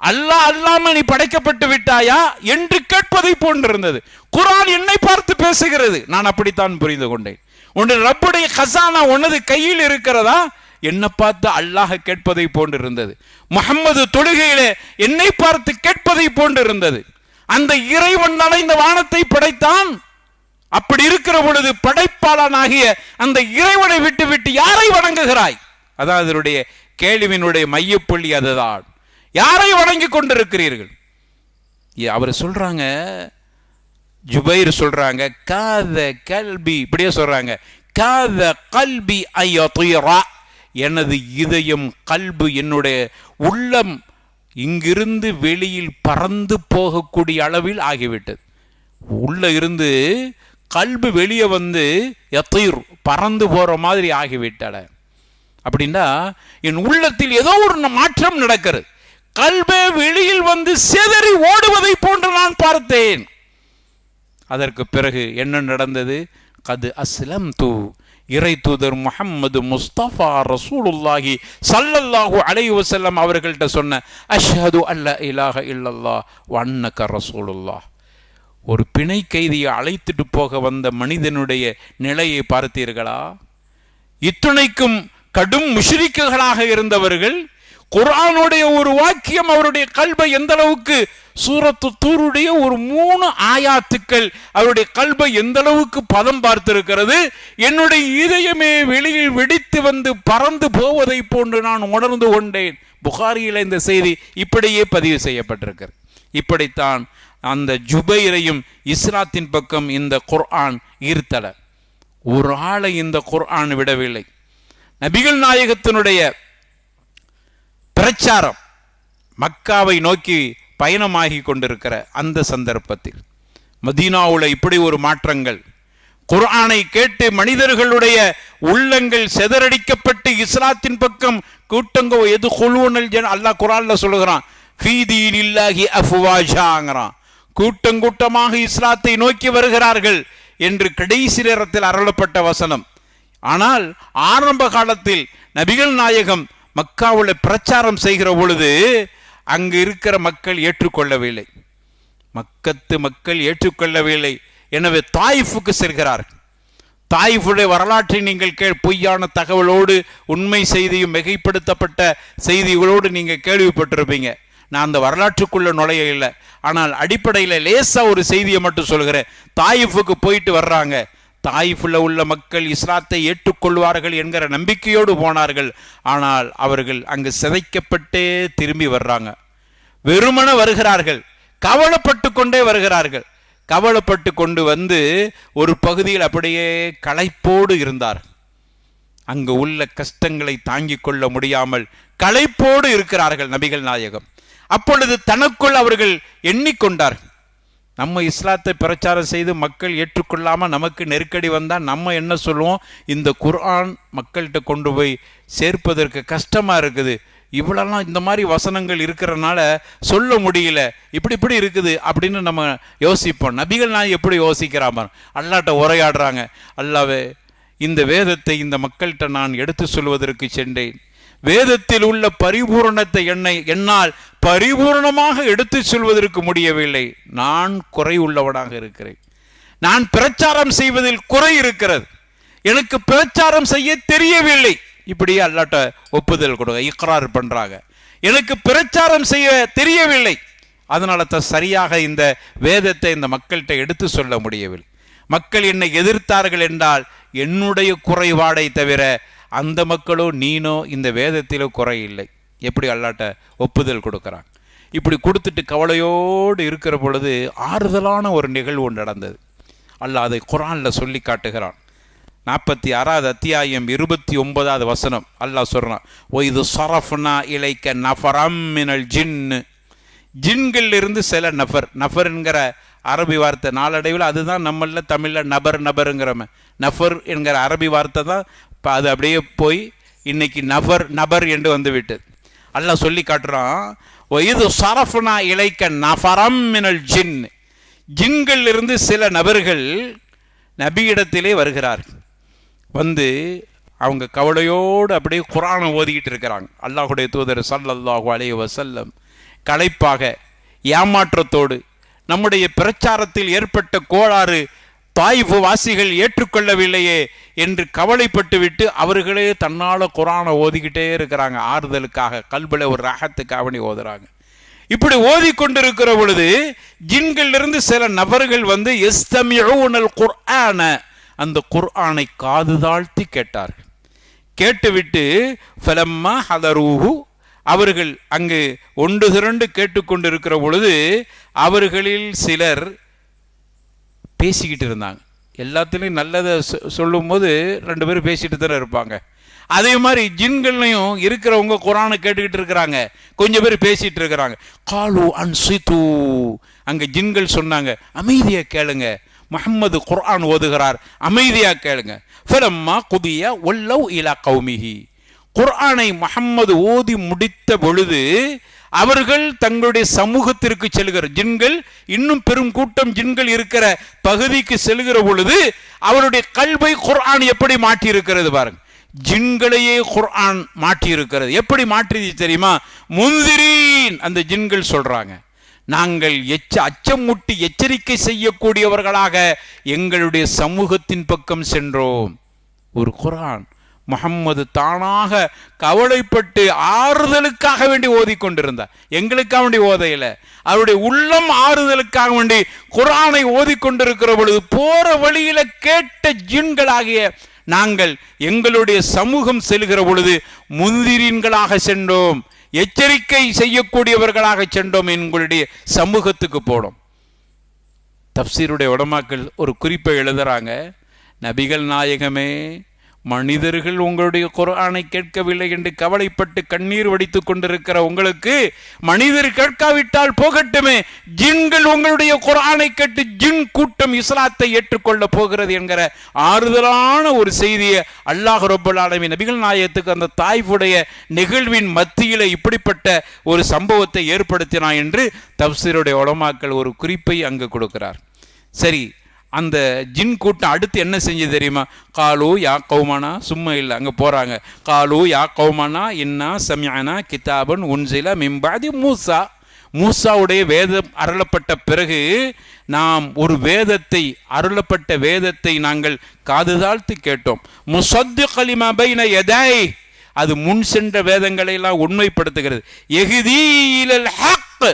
அல்லாஹ் அல்லாம நீ படைக்கப்பட்டு விட்டாயா என்று கேட்பதை போன்றிருந்தது. குர்ஆன் என்னை பார்த்து பேசுகிறது. நான் அப்படித்தான் புரிந்து கொண்டேன். உன்னுடைய ரப்புடைய கசானா உனது கையில் இருக்கிறதா? என்னை பார்த்து அல்லாஹ் கேட்பதை போன்றிருந்தது. முஹம்மது தொழுகையிலே என்னை பார்த்து கேட்பதை போன்றிருந்தது. அந்த இறைவன் இந்த வானத்தை படைத்தான். அப்படி இருக்கிற பொழுது படைப்பாளனாகிய அந்த இறைவனை விட்டு விட்டு யாரை வணங்குகிறாய்? அதான் அதனுடைய கேள்வியினுடைய மையப்புள்ளி அதுதான். யாரை வணங்கி கொண்டிருக்கிறீர்கள்? அவர் சொல்றாங்க, ஜுபைர் சொல்றாங்க, காத கல்பி, இப்படியே சொல்றாங்க, காத கல்பி ஐயதீரா, எனது இதயம், கல்பு, என்னுடைய உள்ளம் இங்கிருந்து வெளியில் பறந்து போகக்கூடிய அளவில் ஆகிவிட்டது. உள்ள இருந்து கல்பு வெளியே வந்து யதீர், பறந்து போற மாதிரி ஆகிவிட்டட. அப்படின்னா என் உள்ளத்தில் ஏதோ ஒரு மாற்றம் நடக்கிறது. கல்பே வெளியில் வந்து சிதறி ஓடுவதை போன்று நான் பார்த்தேன். அதற்கு பிறகு என்ன நடந்தது? கது அஸ்லம் தூ, இறை தூதர் முஹம்மது முஸ்தபா ரசூலுல்லாஹி ஸல்லல்லாஹு அலைஹி வஸல்லம் அவர்கள்ட்ட சொன்ன அஷ்ஹது அல்லா இலாஹ இல்லல்லாஹ் வ அன்னக ரசூலுல்லாஹ். ஒரு பிணை கைதியை அழைத்துட்டு போக வந்த மனிதனுடைய நிலையை பார்த்தீர்களா? இத்துணைக்கும் கடும் முஷ்ரிக்குகளாக இருந்தவர்கள் குர்ஆனுடைய ஒரு வாக்கியம் அவருடைய கல்பை எந்த அளவுக்கு, சூரத்து தூருடைய ஒரு 3 ஆயாத்துக்கள் அவருடைய கல்பை எந்த அளவுக்கு பதம் பார்த்திருக்கிறது. என்னுடைய இதயமே வெளியில் வெடித்து வந்து பறந்து போவதை போன்று நான் உணர்ந்து கொண்டேன். புகாரியில் இந்த செய்தி இப்படியே பதிவு செய்யப்பட்டிருக்கிறது. இப்படித்தான் அந்த ஜுபைரையும் இஸ்லாத்தின் பக்கம் இந்த குர்ஆன் ஈர்த்தல. ஒரு ஆளை இந்த குர்ஆன் விடவில்லை. நபிகள் நாயகத்தினுடைய பிரச்சாரம் மக்காவை நோக்கி பயணமாகி கொண்டிருக்கிற அந்த சந்தர்ப்பத்தில் மதீனாவுல இப்படி ஒரு மாற்றங்கள், குர்ஆனை கேட்டு மனிதர்களுடைய உள்ளங்கள் சிதறடிக்கப்பட்டு இஸ்லாத்தின் பக்கம் கூட்டங்கோ எது கொள்வனல் ஜன, அல்லாஹ் குர்ஆன்ல சொல்லுகிறான், ஃபீ தீனில்லாஹி அஃப்வாஜாங்கறான், கூட்டங்கூட்டமாக இஸ்லாத்தை நோக்கி வருகிறார்கள் என்று கடைசி நேரத்தில் அருளப்பட்ட வசனம். ஆனால் ஆரம்ப காலத்தில் நபிகள் நாயகம் மக்காவுல பிரச்சாரம் செய்கிற பொழுது அங்கு இருக்கிற மக்கள் ஏற்றுக்கொள்ளவில்லை. மக்கத்து மக்கள் ஏற்றுக்கொள்ளவில்லை. எனவே தாயிஃபுக்கு செல்கிறார்கள். தாயிஃபுடைய வரலாற்றை நீங்கள் பொய்யான தகவலோடு உண்மை செய்தியும் மிகைப்படுத்தப்பட்ட செய்திகளோடு நீங்கள் கேள்விப்பட்டிருப்பீங்க. நான் அந்த வரலாற்றுக்குள்ள நுழைய இல்லை. ஆனால் அடிப்படையில் லேசா ஒரு செய்தியை மட்டும் சொல்கிறேன். தாயிஃபுக்கு போயிட்டு வர்றாங்க. தாயிஃபுல உள்ள மக்கள் இஸ்லாத்தை ஏற்றுக்கொள்வார்கள் என்கிற நம்பிக்கையோடு போனார்கள். ஆனால் அவர்கள் அங்கு சிதைக்கப்பட்டே திரும்பி வர்றாங்க. வெறுமன வருகிறார்கள், கவலைப்பட்டு கொண்டே வருகிறார்கள். கவலைப்பட்டு கொண்டு வந்து ஒரு பகுதியில் அப்படியே களைப்போடு இருந்தார். அங்கு உள்ள கஷ்டங்களை தாங்கிக் கொள்ள முடியாமல் களைப்போடு இருக்கிறார்கள் நபிகள் நாயகம். அப்பொழுது தனக்குள் அவர்கள் எண்ணிக்கொண்டார்கள், நம்ம இஸ்லாத்தை பிரச்சாரம் செய்து மக்கள் ஏற்றுக்கொள்ளாமல் நமக்கு நெருக்கடி வந்தால் நம்ம என்ன சொல்லுவோம்? இந்த குர்ஆன் மக்கள்கிட்ட கொண்டு போய் சேர்ப்பதற்கு கஷ்டமாக இருக்குது, இவ்வளோலாம் இந்த மாதிரி வசனங்கள் இருக்கிறனால சொல்ல முடியல, இப்படி இருக்குது அப்படின்னு நம்ம யோசிப்போம். நபிகள் நான் எப்படி யோசிக்கிறாம அல்லாட்ட உரையாடுறாங்க. அல்லாவே, இந்த வேதத்தை இந்த மக்கள்கிட்ட நான் எடுத்து சொல்வதற்கு சென்றேன். வேதத்தில் உள்ள பரிபூரணத்தை என்னால் பரிபூர்ணமாக எடுத்து சொல்வதற்கு முடியவில்லை. நான் குறை உள்ளவனாக இருக்கிறேன். நான் பிரச்சாரம் செய்வதில் குறை இருக்கிறது. எனக்கு பிரச்சாரம் செய்ய தெரியவில்லை. இப்படியே அல்லாட்ட ஒப்புதல் கொடுங்க, இக்ரார் பண்றாங்க. எனக்கு பிரச்சாரம் செய்ய தெரியவில்லை, அதனால தான் சரியாக இந்த வேதத்தை இந்த மக்கள்கிட்ட எடுத்து சொல்ல முடியவில்லை. மக்கள் என்னை எதிர்த்தார்கள் என்றால் என்னுடைய குறைபாடை தவிர அந்த மக்களோ நீனோ இந்த வேதத்திலோ குறை இல்லை. எப்படி அல்லாட்ட ஒப்புதல் கொடுக்குறாங்க. இப்படி கொடுத்துட்டு கவலையோடு இருக்கிற பொழுது ஆறுதலான ஒரு நிகழ்வு நடந்தது. அல்லாஹ் அதை குர்ஆன்ல சொல்லி காட்டுகிறான். 46வது அத்தியாயம் 29வது வசனம் அல்லாஹ் சொல்றான், ஒய்து ஸரஃப்னா இலைக்க நஃபரம் மினல் ஜின்னு, ஜின்கள் இருந்து சில நஃபர் என்கிற அரபி வார்த்தை நாளடைவில் அதுதான் நம்மள தமிழில் நபருங்கிற நஃபர் என்கிற அரபி வார்த்தை தான். இப்போ அது அப்படியே போய் இன்னைக்கு நபர் என்று வந்து விட்டது. அல்லாஹ் சொல்லி காட்டுறான், இது சரஃப்னா இலைக்க நஃபரம் மினல் ஜின், ஜின்கள் இருந்து சில நபர்கள் நபியிடத்திலே வருகிறார்கள். வந்து அவங்க கவலையோடு அப்படியே குர்ஆனை ஓதிக்கிட்டு இருக்கிறாங்க. அல்லாஹ்வுடைய தூதர் ஸல்லல்லாஹு அலைஹி வஸல்லம் களைப்பாக ஏமாற்றத்தோடு நம்முடைய பிரச்சாரத்தில் ஏற்பட்ட கோளாறு தாயிஃப் வாசிகள் ஏற்றுக்கொள்ளவில்லையே என்று கவலைப்பட்டு விட்டு அவர்களே தன்னால் குர்ஆனை ஓதிக்கிட்டே இருக்கிறாங்க. ஆறுதலுக்காக, கல்புல ஒரு ராகத்துக்காக ஓதுறாங்க. இப்படி ஓதிக்கொண்டிருக்கிற பொழுது ஜின்களிலிருந்து சில நபர்கள் வந்து யஸ்தமிஊனல் குர்ஆன, அந்த குர்ஆனை காது தாழ்த்தி கேட்டார்கள். கேட்டுவிட்டு ஃபலம்மா ஹதரூஹு, அவர்கள் அங்கு ஒன்று திரண்டு கேட்டுக்கொண்டிருக்கிற பொழுது அவர்களில் சிலர் பேசிக்கிட்டு இருந்தாங்க. எல்லாத்துலேயும் நல்லதை சொல்லும் போது 2 பேரும் பேசிட்டு தானே இருப்பாங்க. அதே மாதிரி ஜின்கள்லையும் இருக்கிறவங்க குர்ஆனை கேட்டுக்கிட்டு இருக்கிறாங்க, கொஞ்சம் பேர் பேசிட்டு இருக்கிறாங்க. காலு அன்சிது, அங்கே ஜின்கள் சொன்னாங்க அமைதியா கேளுங்க, முஹம்மது குர்ஆன் ஓதுகிறார், அமைதியா கேளுங்க. ஃபலம்மா குதிய வல்லவ் இலா கௌமிஹி, குர்ஆனை முஹம்மது ஓதி முடித்த பொழுது அவர்கள் தங்களுடைய சமூகத்திற்கு செல்கிற ஜின்கள், இன்னும் பெரும் கூட்டம் ஜின்கள் இருக்கிற பகுதிக்கு செல்கிற பொழுது அவருடைய கல்வை குர்ஆன் எப்படி மாற்றி இருக்கிறது பாருங்க. ஜின்களையே குர்ஆன் மாற்றி இருக்கிறது. எப்படி மாற்றியது தெரியுமா? முந்திரீன், அந்த ஜின்கள் சொல்றாங்க, நாங்கள் அச்சமூட்டி எச்சரிக்கை செய்யக்கூடியவர்களாக எங்களுடைய சமூகத்தின் பக்கம் சென்றோம். ஒரு குர்ஆன் முஹம்மது தானாக கவலைப்பட்டு ஆறுதலுக்காக வேண்டி ஓதிக்கொண்டிருந்தார், எங்களுக்காக வேண்டி ஓதையில, அவருடைய உள்ளம் ஆறுதலுக்காக வேண்டி குர்ஆனை ஓதிக்கொண்டிருக்கிற பொழுது போற வழியில கேட்ட ஜின்களாகிய நாங்கள் எங்களுடைய சமூகம் செல்கிற பொழுது முந்திரீன்களாக சென்றோம், எச்சரிக்கை செய்யக்கூடியவர்களாக சென்றோம், எங்களுடைய சமூகத்துக்கு போனோம். தப்சீருடைய உலமாக்கள் ஒரு குறிப்பை எழுதுறாங்க, நபிகள் நாயகமே, மனிதர்கள் உங்களுடைய குர்ஆனை கேட்கவில்லை என்று கவலைப்பட்டு கண்ணீர் வடித்துக் கொண்டிருக்கிற உங்களுக்கு மனிதர் கேட்காவிட்டால் போகட்டுமே, ஜின்கள் உங்களுடைய குர்ஆனை கேட்டு ஜின் கூட்டம் இஸ்லாத்தை ஏற்றுக்கொள்ள போகிறது என்கிற ஆறுதலான ஒரு செய்தியை அல்லாஹ் ரப்பல் ஆலமீன் நபிகள் நாயகத்துக்கு அந்த தாய்ஃபுடைய நிகழ்வின் மத்தியில் இப்படிப்பட்ட ஒரு சம்பவத்தை ஏற்படுத்தினான் என்று தப்சீருடைய உலமாக்கள் ஒரு குறிப்பை அங்கு கொடுக்கிறார். சரி, அந்த ஜின் கூட்டம் அடுத்து என்ன செஞ்சது தெரியுமா? காலு யா கௌமனா, சும்மா இல்லை, அங்கே போகிறாங்க. காலு யா கௌமனா இன்னா சமிஅனா கிதாபன் உன்சில மின் பஅதி மூசா, மூசாவுடைய வேதம் அருளப்பட்ட பிறகு நாம் ஒரு வேதத்தை, அருளப்பட்ட வேதத்தை நாங்கள் காது தாழ்த்தி கேட்டோம். முஸத்திக லிமா பைன யதை, அது முன் சென்ற வேதங்களை எல்லாம் உண்மைப்படுத்துகிறது. யஹ்தி இலல் ஹக்,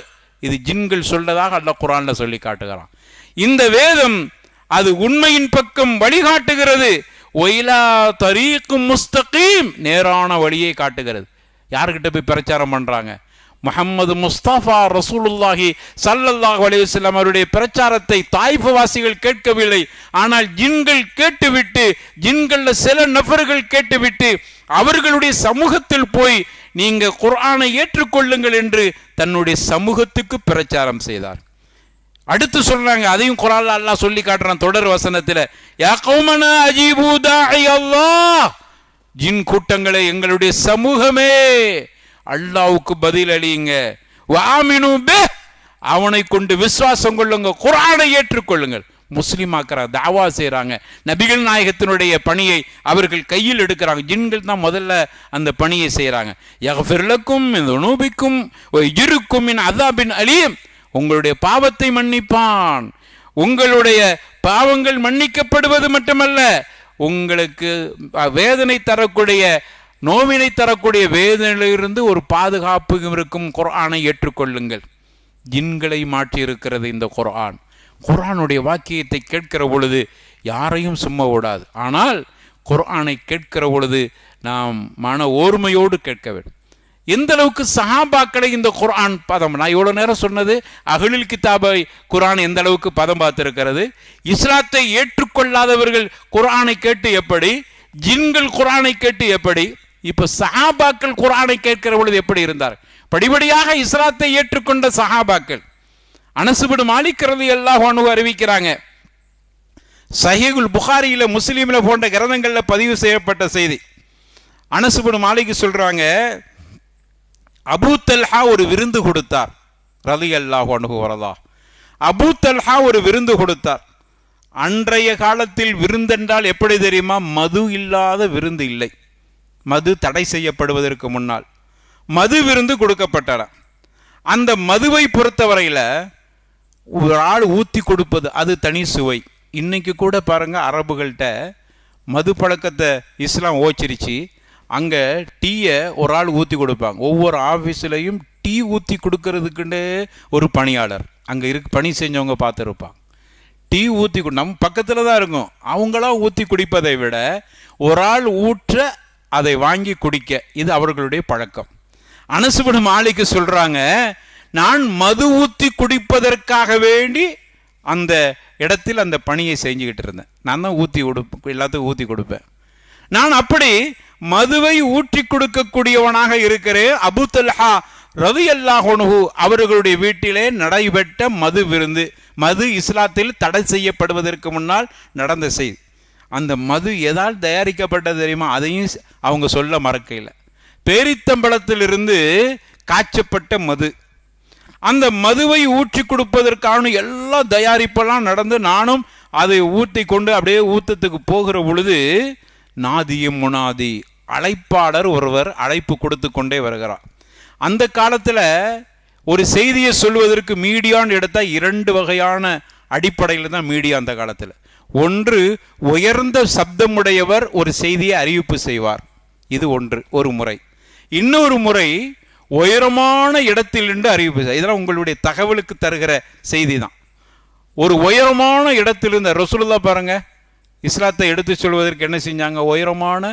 இது ஜின்கள் சொல்றதாக அல்லாஹ் குர்ஆன்ல சொல்லி காட்டுகிறான். இந்த வேதம் அது உண்மையின் பக்கம் வழிகாட்டுகிறது. ஒயிலா தரீக்கும் முஸ்தகீம், நேரான வழியை காட்டுகிறது. யாருக்கிட்ட போய் பிரச்சாரம் பண்றாங்க? முஹம்மது முஸ்தபா ரசூலுல்லாஹி ஸல்லல்லாஹு அலைஹி வஸல்லம் அவருடைய பிரச்சாரத்தை தாயிஃப் வாசிகள் கேட்கவில்லை, ஆனால் ஜின்கள் கேட்டுவிட்டு, ஜின்கள்ல சில நபர்கள் கேட்டுவிட்டு அவர்களுடைய சமூகத்தில் போய் நீங்க குர்ஆனை ஏற்றுக்கொள்ளுங்கள் என்று தன்னுடைய சமூகத்துக்கு பிரச்சாரம் செய்தார். அடுத்து சொல்றாங்க, அதையும் குர்ஆன்ல அல்லாஹ் சொல்லி காட்டுறான் தொடர் வசனத்தில், யா கௌமனா அஜீபு தாஇ அல்லாஹ், ஜின் கூட்டங்களே, எங்களுடைய சமூகமே, அல்லாஹ்வுக்கு பதில் அளியுங்க. வஆமினு பிஹ், அவனை கொண்டு விசுவாசம் கொள்ளுங்க, குர்ஆனை ஏற்றுக்கொள்ளுங்கள். முஸ்லிம் ஆக்குறாங்க, தாவா செய்கிறாங்க, நபிகள் நாயகத்தினுடைய பணியை அவர்கள் கையில் எடுக்கிறாங்க. ஜின்கள் தான் முதல்ல அந்த பணியை செய்கிறாங்க. யக்ஃபிர் லக்கும் மின் துனூபிக்கும் வ யுஜிருக்கும் மின் அஸாபின் அலீம், உங்களுடைய பாவத்தை மன்னிப்பான், உங்களுடைய பாவங்கள் மன்னிக்கப்படுவது மட்டுமல்ல, உங்களுக்கு வேதனை தரக்கூடிய, நோவினை தரக்கூடிய வேதனையிலிருந்து ஒரு பாதுகாப்பு இருக்கும். குர்ஆனை ஏற்றுக்கொள்ளுங்கள். ஜின்களை மாற்றி இருக்கிறது இந்த குர்ஆன். குர்ஆனுடைய வாக்கியத்தை கேட்கிற பொழுது யாரையும் சும்மா விடாது. ஆனால் குர்ஆனை கேட்கிற பொழுது நாம் மன ஓர்மையோடு கேட்க வேண்டும். எந்த அளவுக்கு சஹாபாக்களை இந்த குர்ஆன் பதம், நான் இவ்வளோ நேரம் சொன்னது அஹ்லுல் கிதாபை குர்ஆன் எந்த அளவுக்கு பதம் பார்த்திருக்கிறது. இஸ்லாத்தை ஏற்றுக்கொள்ளாதவர்கள் குர்ஆனை கேட்டு எப்படி, ஜின்கள் குர்ஆனை கேட்டு எப்படி, இப்போ சஹாபாக்கள் குர்ஆனை கேட்கிற பொழுது எப்படி இருந்தார்? படிப்படியாக இஸ்லாத்தை ஏற்றுக்கொண்ட சஹாபாக்கள். அனஸ் இப்னு மாலிக் ரலியல்லாஹு அன்ஹு அறிவிக்கிறாங்க, சஹீஹுல் புகாரியில, முஸ்லிம்ல போன்ற கிரந்தங்களில் பதிவு செய்யப்பட்ட செய்தி. அனஸ் இப்னு மாலிக் சொல்றாங்க, அபூ தல்ஹா ஒரு விருந்து கொடுத்தார். ரலியல்லாஹு அன்ஹு வரதா. அபூ தல்ஹா ஒரு விருந்து கொடுத்தார். அன்றைய காலத்தில் விருந்தென்றால் எப்படி தெரியுமா? மது இல்லாத விருந்து இல்லை. மது தடை செய்யப்படுவதற்கு முன்னால் மது விருந்து கொடுக்கப்பட்டார. அந்த மதுவை பொறுத்தவரையில் ஒரு ஆள் ஊற்றி கொடுப்பது அது தனி சுவை. இன்னைக்கு கூட பாருங்க, அரபுகள்கிட்ட மது பழக்கத்தை இஸ்லாம் ஓச்சிருச்சு. அங்கே டீயை ஒரு ஆள் ஊற்றி கொடுப்பாங்க. ஒவ்வொரு ஆஃபீஸ்லையும் டீ ஊற்றி கொடுக்கறதுக்குன்னு ஒரு பணியாளர் அங்கே பணி செஞ்சவங்க பார்த்துருப்பாங்க. டீ ஊற்றி நம்ம பக்கத்தில் தான் இருக்கும். அவங்களாம் ஊற்றி குடிப்பதை விட ஒரு ஆள் ஊற்ற அதை வாங்கி குடிக்க, இது அவர்களுடைய பழக்கம். அனஸ் இப்னு மாலிக் சொல்றாங்க, நான் மது ஊற்றி குடிப்பதற்காக வேண்டி அந்த இடத்தில் அந்த பணியை செஞ்சுக்கிட்டு இருந்தேன். நான் தான் ஊற்றி எல்லாத்துக்கும் ஊற்றி கொடுப்பேன். நான் அப்படி மதுவை ஊற்றி கொடுக்கக்கூடியவனாக இருக்கிறேன். அபூ தல்ஹா ரலியல்லாஹு அன்ஹு அவர்களுடைய வீட்டிலே நடைபெற்ற மது விருந்து. மது இஸ்லாத்தில் தடை செய்யப்படுவதற்கு முன்னால் நடந்த செய்தி. அந்த மது எதால் தயாரிக்கப்பட்டது தெரியுமா? அதையும் அவங்க சொல்ல மறக்கல. பேரித்தம்பளத்திலிருந்து காய்ச்சப்பட்ட மது. அந்த மதுவை ஊற்றி கொடுப்பதற்கான எல்லா தயாரிப்பெல்லாம் நடந்து நானும் அதை ஊற்றி கொண்டு அப்படியே ஊத்தத்துக்கு போகிற பொழுது நாதியும் முனாதி, அழைப்பாளர் ஒருவர் அழைப்பு கொடுத்து கொண்டே வருகிறார். அந்த காலத்தில் ஒரு செய்தியை சொல்வதற்கு மீடியான்னு எடுத்தால் 2 வகையான அடிப்படையில் தான் மீடியா அந்த காலத்தில். ஒன்று, உயர்ந்த சப்தமுடையவர் ஒரு செய்தியை அறிவிப்பு செய்வார். இது ஒரு முறை. இன்னொரு முறை, உயரமான இடத்தில் நின்று அறிவிப்பு செய்வார். இதெல்லாம் உங்களுடைய தகவலுக்கு தருகிற செய்தி தான். ஒரு உயரமான இடத்திலிருந்த ரசூலுல்லாஹ் பாருங்க, இஸ்லாத்தை எடுத்து சொல்வதற்கு என்ன செஞ்சாங்க? உயரமான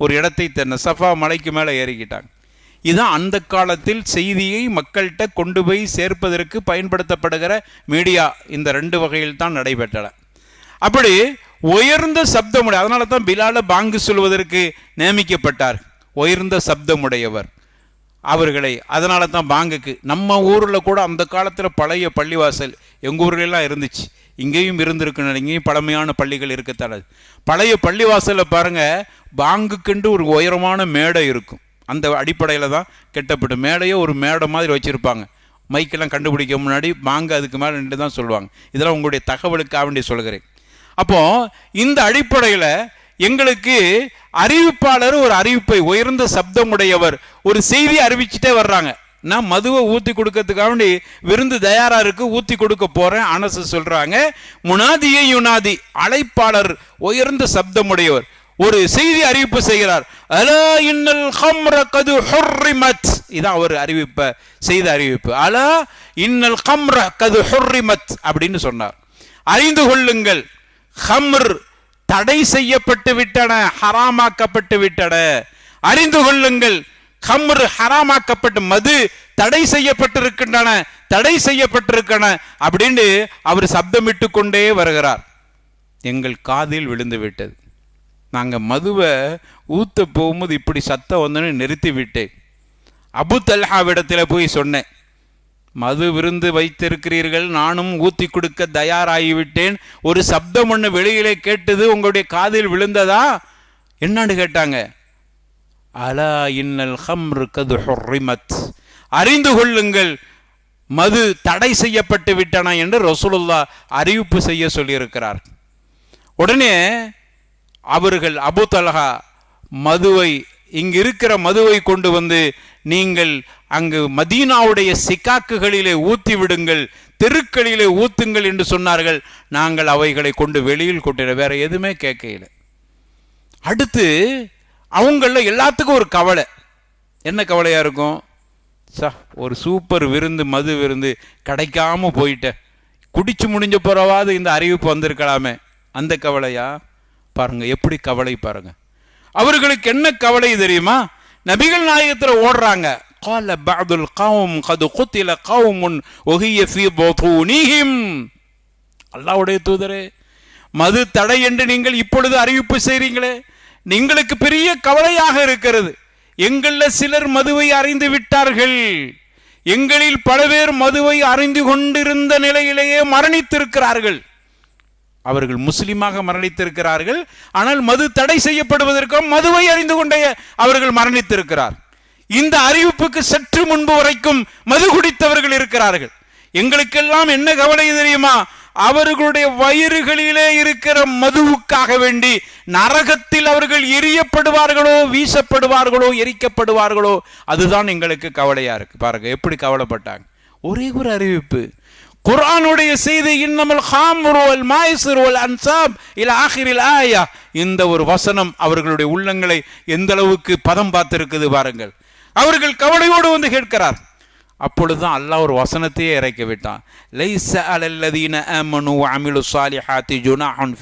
ஒரு இடத்தை சஃபா மலைக்கு மேலே ஏறிக்கிட்டாங்க. இதுதான் அந்த காலத்தில் செய்தியை மக்கள்கிட்ட கொண்டு போய் சேர்ப்பதற்கு பயன்படுத்தப்படுகிற மீடியா. இந்த 2 வகையில் தான் நடைபெற்றன. அப்படி உயர்ந்த சப்தமுடைய, அதனால தான் பிலால பாங்கு சொல்வதற்கு நியமிக்கப்பட்டார். உயர்ந்த சப்தமுடையவர் அவர்களை. அதனால தான் பாங்குக்கு நம்ம ஊரில் கூட அந்த காலத்தில் பழைய பள்ளிவாசல் எங்கள் ஊர்லாம் இருந்துச்சு. இங்கேயும் இருந்திருக்கு. இங்கேயும் பழமையான பள்ளிகள் இருக்கத்தானது. பழைய பள்ளிவாசலில் பாருங்கள், பாங்குக்கென்று ஒரு உயரமான மேடை இருக்கும். அந்த அடிப்படையில் தான் கெட்டப்பட்டு மேடையோ ஒரு மேடை மாதிரி வச்சுருப்பாங்க. மைக்கெல்லாம் கண்டுபிடிக்க முன்னாடி பாங்கு அதுக்கு மேலே நின்று தான் சொல்லுவாங்க. இதெல்லாம் உங்களுடைய தகவலுக்காக வேண்டி சொல்கிறேன். அப்போது இந்த அடிப்படையில் எங்களுக்கு அறிவிப்பாளர் ஒரு அறிவிப்பை, உயர்ந்த சப்தமுடையவர் ஒரு செய்தி அறிவிச்சுட்டே வர்றாங்க. நான் மதுவை ஊற்றி கொடுக்கறதுக்காக வேண்டி விருந்து தயாராக இருக்கு, ஊற்றி கொடுக்க போகிறேன். அனஸ் சொல்கிறாங்க, முனாதியை யுனாதி, அழைப்பாளர் உயர்ந்த சப்தமுடையவர் ஒரு செய்தி அறிவிப்பு செய்கிறார். அலா இன்னல் கம்ர கது ஹுர்ரிமத். இதான் அவர் செய்த அறிவிப்பு. அலா இன்னல் கம்ர கது ஹுர்ரிமத் அப்படின்னு சொன்னார். அறிந்து கொள்ளுங்கள், ஹம்ர் தடை செய்யப்பட்டு விட்டன, ஹராமாக்கப்பட்டு விட்டன. அறிந்து கொள்ளுங்கள், ஹம்ர் ஹராமாக்கப்பட்டு, மது தடை செய்யப்பட்டிருக்கின்றன, தடை செய்யப்பட்டிருக்கன அப்படின்னு அவர் சப்தமிட்டு கொண்டே வருகிறார். எங்கள் காதில் விழுந்து விட்டது. நாங்கள் மதுவை ஊற்ற போகும்போது இப்படி சத்தம் வந்தோன்னு நிறுத்தி விட்டேன். அபூ தல்ஹாவிடத்தில் போய் சொன்னேன், மது விருந்து வைத்திருக்கிறீர்கள், நானும் ஊற்றி கொடுக்க தயாராகிவிட்டேன். ஒரு சப்தம் ஒன்று வெளியிலே கேட்டது, உங்களுடைய காதில் விழுந்ததா? என்னன்னு கேட்டாங்க. அலா இன்னல் ஹம்ரு கது ஹுர்ரிமத், அறிந்து கொள்ளுங்கள், மது தடை செய்யப்பட்டு விட்டன என்று ரசூலுல்லாஹ் அறிவிப்பு செய்ய சொல்லியிருக்கிறார். உடனே அவர்கள் அபூ தல்ஹா மதுவை, இங்கு இருக்கிற மதுவை கொண்டு வந்து நீங்கள் அங்கு மதீனாவுடைய சிக்காக்குகளிலே ஊற்றி விடுங்கள், தெருக்களிலே ஊத்துங்கள் என்று சொன்னார்கள். நாங்கள் அவைகளை கொண்டு வெளியில் கொண்டு வேற எதுவுமே கேட்கல. அடுத்து அவங்கள எல்லாத்துக்கும் ஒரு கவலை. என்ன கவலையா இருக்கும்? ஒரு சூப்பர் விருந்து, மது விருந்து கிடைக்காம போயிட்டேன், குடிச்சு முடிஞ்ச பிறவாது இந்த அறிவிப்பு வந்திருக்கலாமே, அந்த கவலையா? பாருங்க எப்படி கவலை பாருங்க. அவர்களுக்கு என்ன கவலை தெரியுமா? நபிகள் நாயகத்தில் ஓடுறாங்க. قال بعض القوم قد قتل قوم وهي في بطونهم. அல்லாஹ்வுடைய தூதரே, மது தடை என்று நீங்கள் இப்பொழுது அறிவிப்பு செய்றீங்களே, உங்களுக்கு பெரிய கவலையாக இருக்கிறது. எங்களில் சிலர் மதுவை அறிந்து விட்டார்கள், எங்களில் பல பேர் மதுவை அறிந்து கொண்டிருந்த நிலையிலேயே மரணித்திருக்கிறார்கள். அவர்கள் முஸ்லிமாக மரணித்திருக்கிறார்கள், ஆனால் மது தடை செய்யப்படுவதற்கும் மதுவை அறிந்து கொண்டே அவர்கள் மரணித்திருக்கிறார். இந்த அறிவிப்புக்கு சற்று முன்பு வரைக்கும் மது குடித்தவர்கள் இருக்கிறார்கள். எங்களுக்கெல்லாம் என்ன கவலை தெரியுமா? அவர்களுடைய வயிறுகளிலே இருக்கிற மதுவுக்காக வேண்டி நரகத்தில் அவர்கள் எரியப்படுவார்களோ, வீசப்படுவார்களோ, எரிக்கப்படுவார்களோ, அதுதான் எங்களுக்கு கவலையா இருக்கு. பாருங்க எப்படி கவலைப்பட்டாங்க. ஒரே ஒரு அறிவிப்பு, குர்ஆனுடைய செய்தி, இன்னமல் ஹாம்ரு வல் மாய்சிரு வல் அன்சாப் இலா ஆகிரில் ஆயா. இந்த ஒரு வசனம் அவர்களுடைய உள்ளங்களை எந்த அளவுக்கு பதம் பார்த்திருக்குது பாருங்கள். அவர்கள் கவலையோடு வந்து கேட்கிறார். அப்பொழுதுதான் அல்லாஹ் ஒரு வசனத்தையே இறக்கி விட்டான். லைஸ அலல்லதீன ஆமனு வ அமிலு ஸாலிஹாத்தி ஜுனாஹுன்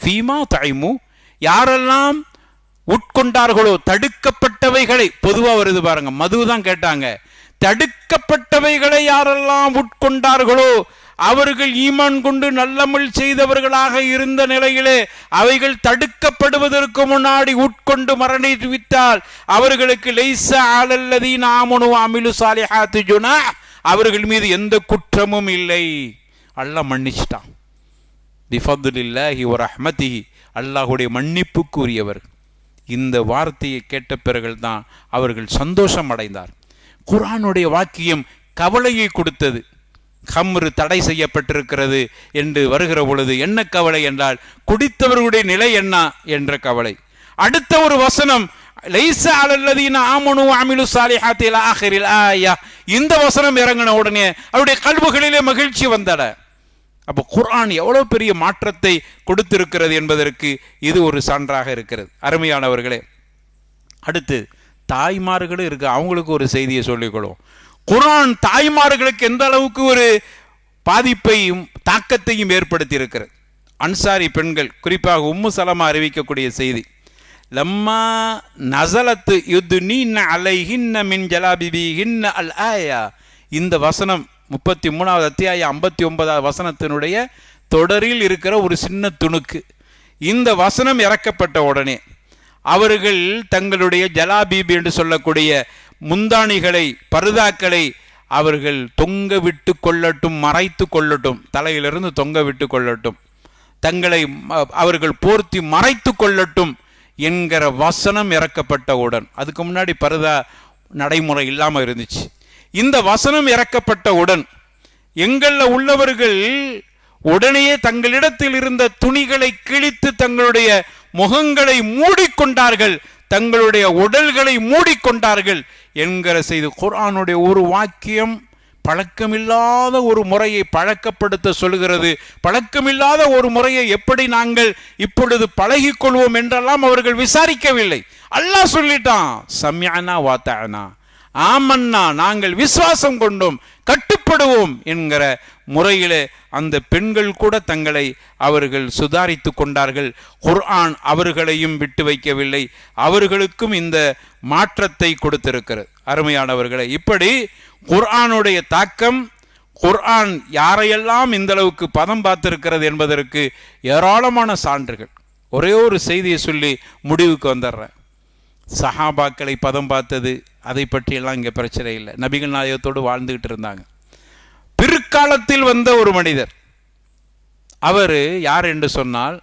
ஃபீமா தஇமு. யாரெல்லாம் உட்கொண்டார்களோ, தடுக்கப்பட்டவைகளை, பொதுவா வருது பாருங்க, மது தான் கேட்டாங்க. தடுக்கப்பட்டவைகளை யாரெல்லாம் உட்கொண்டார்களோ அவர்கள் ஈமான் கொண்டு நல்லமல் செய்தவர்களாக இருந்த நிலையிலே அவைகள் தடுக்கப்படுவதற்கு முன்னாடி உட்கொண்டு மரணித்துவிட்டால் அவர்களுக்கு லைஸ அலல்லதீன ஆமனு வ அமிலு ஸாலிஹாத்தி ஜுனாஹ், அவர்கள் மீது எந்த குற்றமும் இல்லை. அல்லாஹ் மன்னிச்சிட்டான். பிஃபத்லில்லாஹி வ ரஹ்மத்திஹி, அல்லாஹ்வுடைய மன்னிப்புக்கு உரியவர். இந்த வார்த்தையை கேட்ட பிறகுதான் அவர்கள் சந்தோஷம் அடைந்தார். குர்ஆனுடைய வாக்கியம் கவலையை கொடுத்தது. ஹம்ரு தடை செய்யப்பட்டிருக்கிறது என்று வருகிற பொழுது என்ன கவலை என்றால், குடித்தவர்களுடைய நிலை என்ன என்ற கவலை. அடுத்த ஒரு வசனம், லைஸ அலல்லதீன ஆமனு வ அமிலு ஸாலிஹாத்தி இலா ஆகிரில் ஆயா. இந்த வசனம் இறங்கின உடனே அவருடைய கல்புகளிலே மகிழ்ச்சி வந்தட. அப்போ குர்ஆன் எவ்வளவு பெரிய மாற்றத்தை கொடுத்திருக்கிறது என்பதற்கு இது ஒரு சான்றாக இருக்கிறது. அருமையானவர்களே, அடுத்து தாய்மார்களும் இருக்கு, அவங்களுக்கு ஒரு செய்தியை சொல்லிக்கொள்வோம். குர்ஆன் தாய்மார்களுக்கு எந்த அளவுக்கு ஒரு பாதிப்பையும் தாக்கத்தையும் ஏற்படுத்தி இருக்கிறது. அன்சாரி பெண்கள், குறிப்பாக உம்மு சலமா அறிவிக்கக்கூடிய செய்தி, லம்மா நஸலத்து யுத்னீன அலைஹின்ன மின் ஜலாபிபிஹின்ன அல் ஆயா. இந்த வசனம் 33வது அத்தியாயம் 59வது வசனத்தினுடைய தொடரில் இருக்கிற ஒரு சின்ன துணுக்கு. இந்த வசனம் இறக்கப்பட்ட உடனே அவர்கள் தங்களுடைய ஜலாபீபி என்று சொல்லக்கூடிய முந்தாணிகளை, பருதாக்களை அவர்கள் தொங்க விட்டு கொள்ளட்டும், மறைத்து கொள்ளட்டும், தலையிலிருந்து தொங்க விட்டு கொள்ளட்டும், தங்களை அவர்கள் போர்த்தி மறைத்து கொள்ளட்டும் என்கிற வசனம் இறக்கப்பட்டவுடன், அதுக்கு முன்னாடி பருதா நடைமுறை இல்லாமல் இருந்துச்சு. இந்த வசனம் இறக்கப்பட்டவுடன் எங்களில் உள்ளவர்கள் உடனே தங்களிடத்தில் இருந்த துணிகளை கிழித்து தங்களுடைய முகங்களை மூடிக்கொண்டார்கள், தங்களுடைய உடல்களை மூடிக்கொண்டார்கள் என்கிற செய்தி. குர்ஆனுடைய ஒரு வாக்கியம் பழக்கமில்லாத ஒரு முறையை பழக்கப்படுத்த சொல்கிறது. பழக்கமில்லாத ஒரு முறையை எப்படி நாங்கள் இப்பொழுது பழகிக்கொள்வோம் என்றெல்லாம் அவர்கள் விசாரிக்கவில்லை. அல்லாஹ் சொல்லிட்டான், சம்யனா வாத்தனா, ஆமன்னா, நாங்கள் விசுவாசம் கொண்டோம், கட்டுப்படுவோம் என்கிற முறையிலே அந்த பெண்கள் கூட தங்களை அவர்கள் சுதாரித்து கொண்டார்கள். குர்ஆன் அவர்களையும் விட்டு வைக்கவில்லை, அவர்களுக்கும் இந்த மாற்றத்தை கொடுத்திருக்கிறது. அருமையானவர்களே, இப்படி குர்ஆனுடைய தாக்கம், குர்ஆன் யாரையெல்லாம் இந்த அளவுக்கு பதம் பார்த்திருக்கிறது என்பதற்கு ஏராளமான சான்றுகள். ஒரே ஒரு செய்தியை சொல்லி முடிவுக்கு வந்துடுறேன். சஹாபாக்களை பதம் பார்த்தது, அதை பற்றியெல்லாம் இங்கே பிரச்சனை இல்லை. நபிகள் நாயகத்தோடு வாழ்ந்துகிட்டு இருந்தாங்க. பிற்காலத்தில் வந்த ஒரு மனிதர், அவர் யார் என்று சொன்னால்,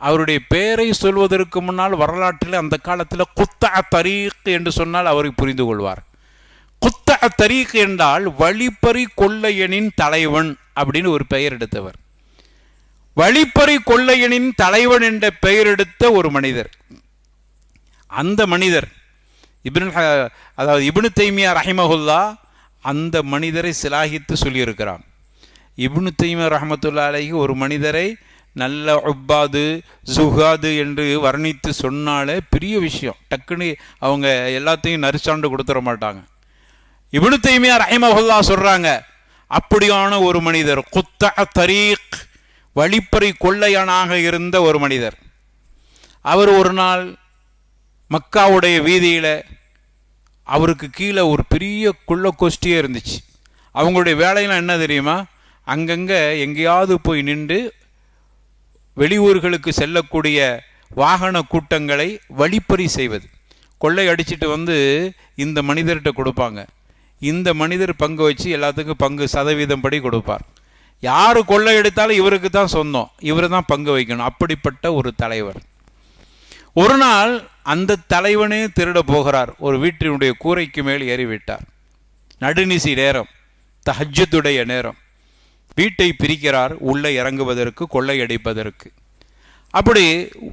அவருடைய பெயரை சொல்வதற்கு முன்னால் வரலாற்றில் அந்த காலத்தில் குத்தா தரீக் என்று சொன்னால் அவரை புரிந்து கொள்வார். குத்தா தரீக் என்றால் வழிப்பறி கொள்ளையனின் தலைவன் அப்படின்னு ஒரு பெயர் எடுத்தவர். வழிப்பறி கொள்ளையனின் தலைவன் என்ற பெயர் எடுத்த ஒரு மனிதர். அந்த மனிதர் இப்னு தைமியா ரஹிமஹுல்லா அந்த மனிதரை சிலாகித்து சொல்லியிருக்கிறான். இப்னு தைமியா ரஹ்மத்துல்லாஹி அலைஹி ஒரு மனிதரை நல்ல உப்பாது ஜுஹாது என்று வர்ணித்து சொன்னாலே பெரிய விஷயம். டக்குன்னு அவங்க எல்லாத்தையும் நரிசாண்டு கொடுத்துட மாட்டாங்க. இப்னு தைமியா ரஹிமஹுல்லா சொல்றாங்க, அப்படியான ஒரு மனிதர், குத்தா தரீக், வழிப்பறி கொள்ளையனாக இருந்த ஒரு மனிதர். அவர் ஒரு நாள் மக்காவுடைய வீதியில், அவருக்கு கீழே ஒரு பெரிய குள்ள கோஷ்டியே இருந்துச்சு. அவங்களுடைய வேலையெல்லாம் என்ன தெரியுமா, அங்கங்கே எங்கேயாவது போய் நின்று வெளியூர்களுக்கு செல்லக்கூடிய வாகன கூட்டங்களை வழிப்பறி செய்வது. கொள்ளை அடிச்சுட்டு வந்து இந்த மனிதர்கிட்ட கொடுப்பாங்க. இந்த மனிதர் பங்கு வச்சு எல்லாத்துக்கும் பங்கு சதவீதம் படி கொடுப்பார். யார் கொள்ளை எடுத்தாலும் இவருக்கு தான் சொந்தம், இவர் தான் பங்கு வைக்கணும். அப்படிப்பட்ட ஒரு தலைவர். ஒரு நாள் அந்த தலைவனே திருட போகிறார். ஒரு வீட்டினுடைய கூரைக்கு மேல் ஏறிவிட்டார். நடுநிசி நேரம், தஹஜ்ஜுடைய நேரம். வீட்டை பிரிக்கிறார் உள்ளே இறங்குவதற்கு, கொள்ளையடிப்பதற்கு. அப்படி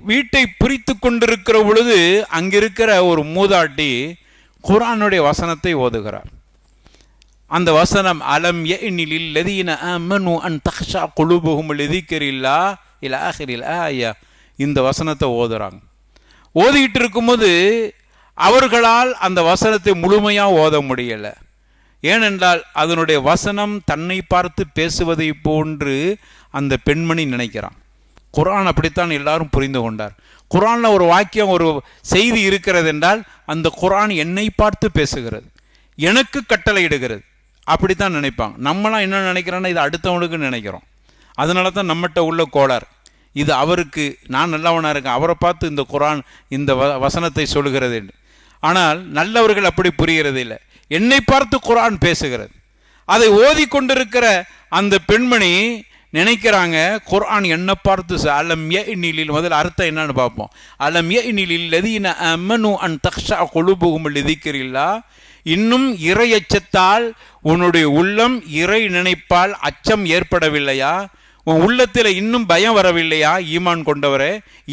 வீட்டை பிரித்து கொண்டிருக்கிற பொழுது அங்கிருக்கிற ஒரு மூதாட்டி குர்ஆனுடைய வசனத்தை ஓதுகிறார். அந்த வசனம் அலம் யஅனில் லதீன ஆமனு அன் தக்ஷா குலூபுஹும் லிذிக்ரில்லாஹ் இலா ஆகிரில் ஆயா. இந்த வசனத்தை ஓதுறாங்க. ஓதிக்கிட்டு இருக்கும்போது அவர்களால் அந்த வசனத்தை முழுமையாக ஓத முடியலை. ஏனென்றால் அதனுடைய வசனம் தன்னை பார்த்து பேசுவதை போன்று அந்த பெண்மணி நினைக்கிறான். குர்ஆன் அப்படித்தான் எல்லாரும் புரிந்து கொண்டார். குர்ஆனில் ஒரு வாக்கியம், ஒரு செய்தி இருக்கிறது என்றால் அந்த குர்ஆன் என்னை பார்த்து பேசுகிறது, எனக்கு கட்டளை இடுகிறது, அப்படித்தான் நினைப்பாங்க. நம்மளாம் என்ன நினைக்கிறோன்னா இது அடுத்தவனுக்கு நினைக்கிறோம். அதனால தான் நம்மகிட்ட உள்ள கோளாறு. இது அவருக்கு, நான் நல்லவனாக இருக்கேன், அவரை பார்த்து இந்த குர்ஆன் இந்த வசனத்தை சொல்கிறது. ஆனால் நல்லவர்கள் அப்படி புரிகிறது இல்லை. என்னை பார்த்து குர்ஆன் பேசுகிறது. அதை ஓதி கொண்டிருக்கிற அந்த பெண்மணி நினைக்கிறாங்க குர்ஆன் என்னை பார்த்து அலம் யஅனில், முதல் அர்த்தம் என்னன்னு பார்ப்போம். அலம் யஅனில் லதீன ஆமனு அன் தக்ஷா குலூபுஹும் லிذிக்ரில்லாஹ். இன்னும் இறை அச்சத்தால் உன்னுடைய உள்ளம் இறை நினைப்பால் அச்சம் ஏற்படவில்லையா? உன் உள்ளத்தில் இன்னும் பயம் வரவில்லையா? ஈமான் கொண்டவரே,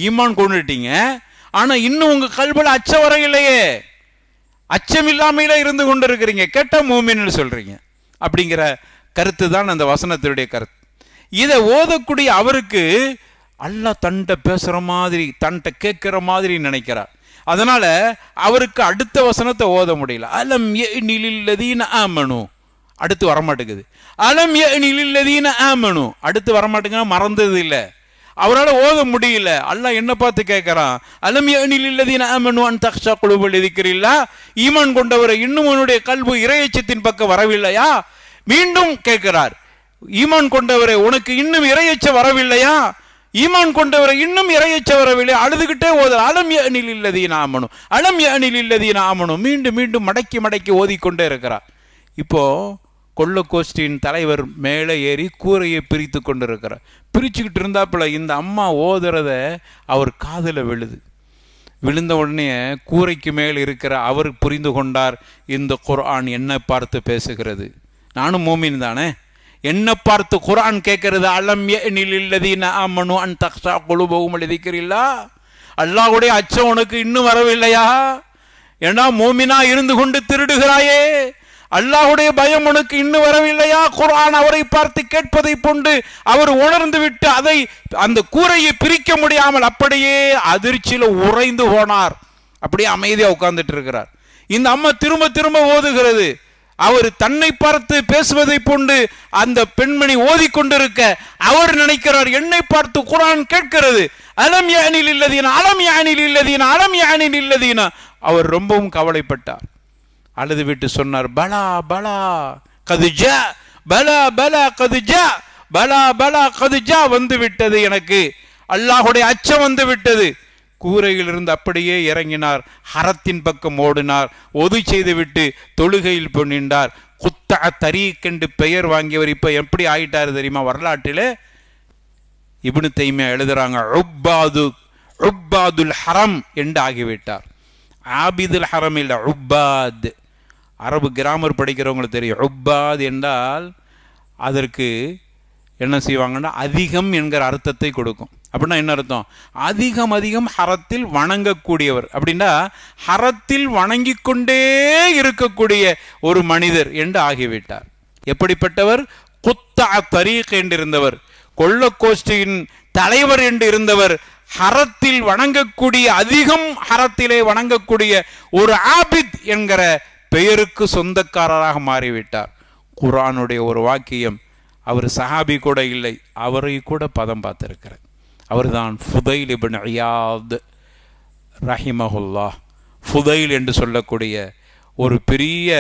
ஈமான் கொண்டுட்டீங்க, ஆனால் இன்னும் உங்கள் கல்வியில் அச்சம் வரவில்லையே, அச்சம் இல்லாமையில இருந்து கொண்டு இருக்கிறீங்க, கேட்ட மூமின்னு சொல்றீங்க. அப்படிங்கிற கருத்து தான் அந்த வசனத்தினுடைய கருத்து. இதை ஓதக்கூடிய அவருக்கு அல்லாஹ் தன்ட்ட பேசுற மாதிரி, தன்ட்ட கேட்கிற மாதிரி நினைக்கிறார். அதனால அவருக்கு அடுத்த வசனத்தை ஓத முடியல. அலம் யஅனில் லதீன ஆமனு, அடுத்து வரமாட்டேங்குது. அலம் யஅனில் லதீன ஆமனு, அடுத்து வரமாட்டேங்க, மறந்தது இல்லை, அவரால் ஓத முடியல. அல்லாஹ் என்ன பார்த்து கேட்கிறான், அலம் யஅனில் லதீன ஆமனு அன் தக்ஷா குலூபுஹும் லிذிக்ரில்லாஹ். ஈமான் கொண்டவரை இன்னும் உன்னுடைய கல்வி இறையச்சத்தின் பக்கம் வரவில்லையா? மீண்டும் கேட்கிறார், ஈமான் கொண்டவரை உனக்கு இன்னும் இறையச்சம் வரவில்லையா? ஈமான் கொண்டவரை இன்னும் இறையச்ச வரவில்லை. அழுதுகிட்டே ஓத அலம் யஅனில் லதீன ஆமனு, அலம் யஅனில் லதீன ஆமனு, மீண்டும் மீண்டும் மடக்கி மடக்கி ஓதிக்கொண்டே இருக்கிறார். இப்போ கொள்ள கோஷ்டியின் தலைவர் மேலே ஏறி கூரையை பிரித்து கொண்டு இருக்கிறார். பிரிச்சுக்கிட்டு இருந்தாப்புல இந்த அம்மா ஓதுறத அவர் காதில் விழுது. விழுந்த உடனே கூரைக்கு மேல் இருக்கிற அவர் புரிந்து கொண்டார், இந்த குர்ஆன் என்ன பார்த்து பேசுகிறது. நானும் மூமின் தானே, என்ன பார்த்து குர்ஆன் கேட்கிறது. அலம் யஅனில் லதீன ஆமனு அன் தக்ஷா குலூபுஹும் லிذிக்ரில்லாஹ். அல்லாஹ்வுடைய அச்சம் உனக்கு இன்னும் வரவில்லையா? ஏன்னா மூமினா இருந்து கொண்டு திருடுகிறாயே, அல்லாஹ்வுடைய பயம் உனக்கு இன்னும் வரவில்லையா? குர்ஆன் அவரை பார்த்து கேட்பதை போன்று அவர் உணர்ந்து விட்டு அதை அந்த கூரையை பிரிக்க முடியாமல் அப்படியே அதிர்ச்சியில் உறைந்து போனார். அப்படியே அமைதியாக உட்கார்ந்துட்டு இருக்கிறார். இந்த அம்மா திரும்ப திரும்ப ஓதுகிறது. அவர் தன்னை பார்த்து பேசுவதை போன்று அந்த பெண்மணி ஓதிக்கொண்டிருக்க அவர் நினைக்கிறார், என்னை பார்த்து குர்ஆன் கேட்கிறது. அலம் யஅனில் லதீன, அலம் யஅனில் லதீன, அலம் யஅனில் லதீன. அவர் ரொம்பவும் கவலைப்பட்டார். அழுது விட்டு சொன்னார், பலா பலா கதுஜா, பலா பலா கதுஜா, பலா பலா கதுஜா, வந்து விட்டது, எனக்கு அல்லாஹ்வுடைய அச்சம் வந்து விட்டது. கூரையிலிருந்து அப்படியே இறங்கினார், ஹரத்தின் பக்கம் ஓடினார், ஒது செய்து விட்டு தொழுகையில் நின்றார். குத்தா தரீக் என்று பெயர் வாங்கியவர் இப்ப எப்படி ஆயிட்டாரு தெரியுமா? வரலாற்றில் இப்னு தைமியா எழுதுறாங்க, உப்பாதுல் ஹரம் என்று ஆகிவிட்டார். ஆபிதுல் ஹரம் இல்லை, உப்பாத். அரபு கிராமர் படிக்கிறவங்களுக்கு தெரியும். உப்பாத் என்றால் அதற்கு என்ன செய்வாங்கன்னா அதிகம் என்கிற அர்த்தத்தை கொடுக்கும். அப்படின்னா என்ன அர்த்தம்? அதிகம் அதிகம் ஹரத்தில் வணங்கக்கூடியவர். அப்படின்னா ஹரத்தில் வணங்கி கொண்டே இருக்கக்கூடிய ஒரு மனிதர் என்று ஆகிவிட்டார். எப்படிப்பட்டவர்? குத்தா தரீக் என்றிருந்தவர், கொள்ள கோஷ்டியின் தலைவர் என்று இருந்தவர், ஹரத்தில் வணங்கக்கூடிய, அதிகம் ஹரத்திலே வணங்கக்கூடிய ஒரு ஆபித் என்கிற பெயருக்கு சொந்தக்காரராக மாறிவிட்டார். குர்ஆனுடைய ஒரு வாக்கியம், அவர் சஹாபி கூட இல்லை, அவரை கூட பதம் பார்த்திருக்கிறார். அவர்தான் ஃபுதைல் இப்னு இயாத் ரஹிமஹுல்லாஹ். ஃபுதைல் என்று சொல்லக்கூடிய ஒரு பெரிய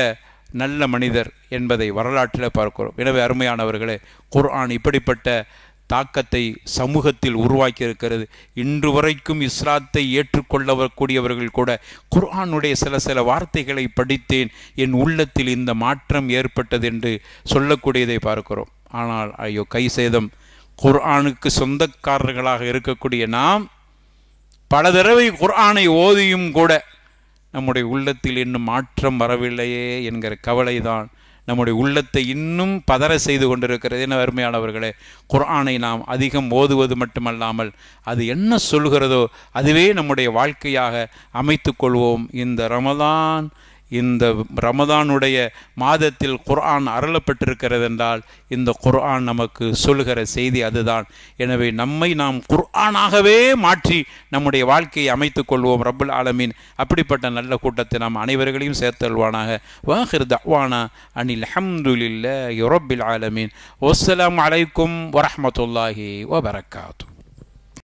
நல்ல மனிதர் என்பதை வரலாற்றில் பார்க்கிறோம். எனவே அருமையானவர்களே, குர்ஆன் இப்படிப்பட்ட தாக்கத்தை சமூகத்தில் உருவாக்கி இருக்கிறது. இன்று வரைக்கும் இஸ்லாத்தை ஏற்றுக்கொள்ளக்கூடியவர்கள் கூட குர்ஆனுடைய சில வார்த்தைகளை படித்தேன், என் உள்ளத்தில் இந்த மாற்றம் ஏற்பட்டது என்று சொல்லக்கூடியதை பார்க்கிறோம். ஆனால் ஐயோ கை சேதம், குர்ஆனுக்கு சொந்தக்காரர்களாக இருக்கக்கூடிய நாம் பல தடவை குர்ஆனை ஓதியும் கூட நம்முடைய உள்ளத்தில் இன்னும் மாற்றம் வரவில்லையே என்கிற கவலைதான் நம்முடைய உள்ளத்தை இன்னும் பதற செய்து கொண்டிருக்கிறது. என அருமையானவர்களே, குர்ஆனை நாம் அதிகம் ஓதுவது மட்டுமல்லாமல் அது என்ன சொல்கிறதோ அதுவே நம்முடைய வாழ்க்கையாக அமைத்து கொள்வோம். இந்த ரமதானுடைய மாதத்தில் குர்ஆன் அருளப்பட்டிருக்கிறது என்றால் இந்த குர்ஆன் நமக்கு சொல்கிற செய்தி அதுதான். எனவே நம்மை நாம் குர்ஆனாகவே மாற்றி நம்முடைய வாழ்க்கையை அமைத்து கொள்வோம். ரப்புல் ஆலமீன் அப்படிப்பட்ட நல்ல கூட்டத்தை நாம் அனைவர்களையும் சேர்த்தல்வானாக. வாஹிர் தஅவானா அனில் ஹம்துலில்லாஹி ரப்பில் ஆலமீன். வஸ்ஸலாமு அலைக்கும் வரஹ்மத்துல்லாஹி வபரகாத்துஹு.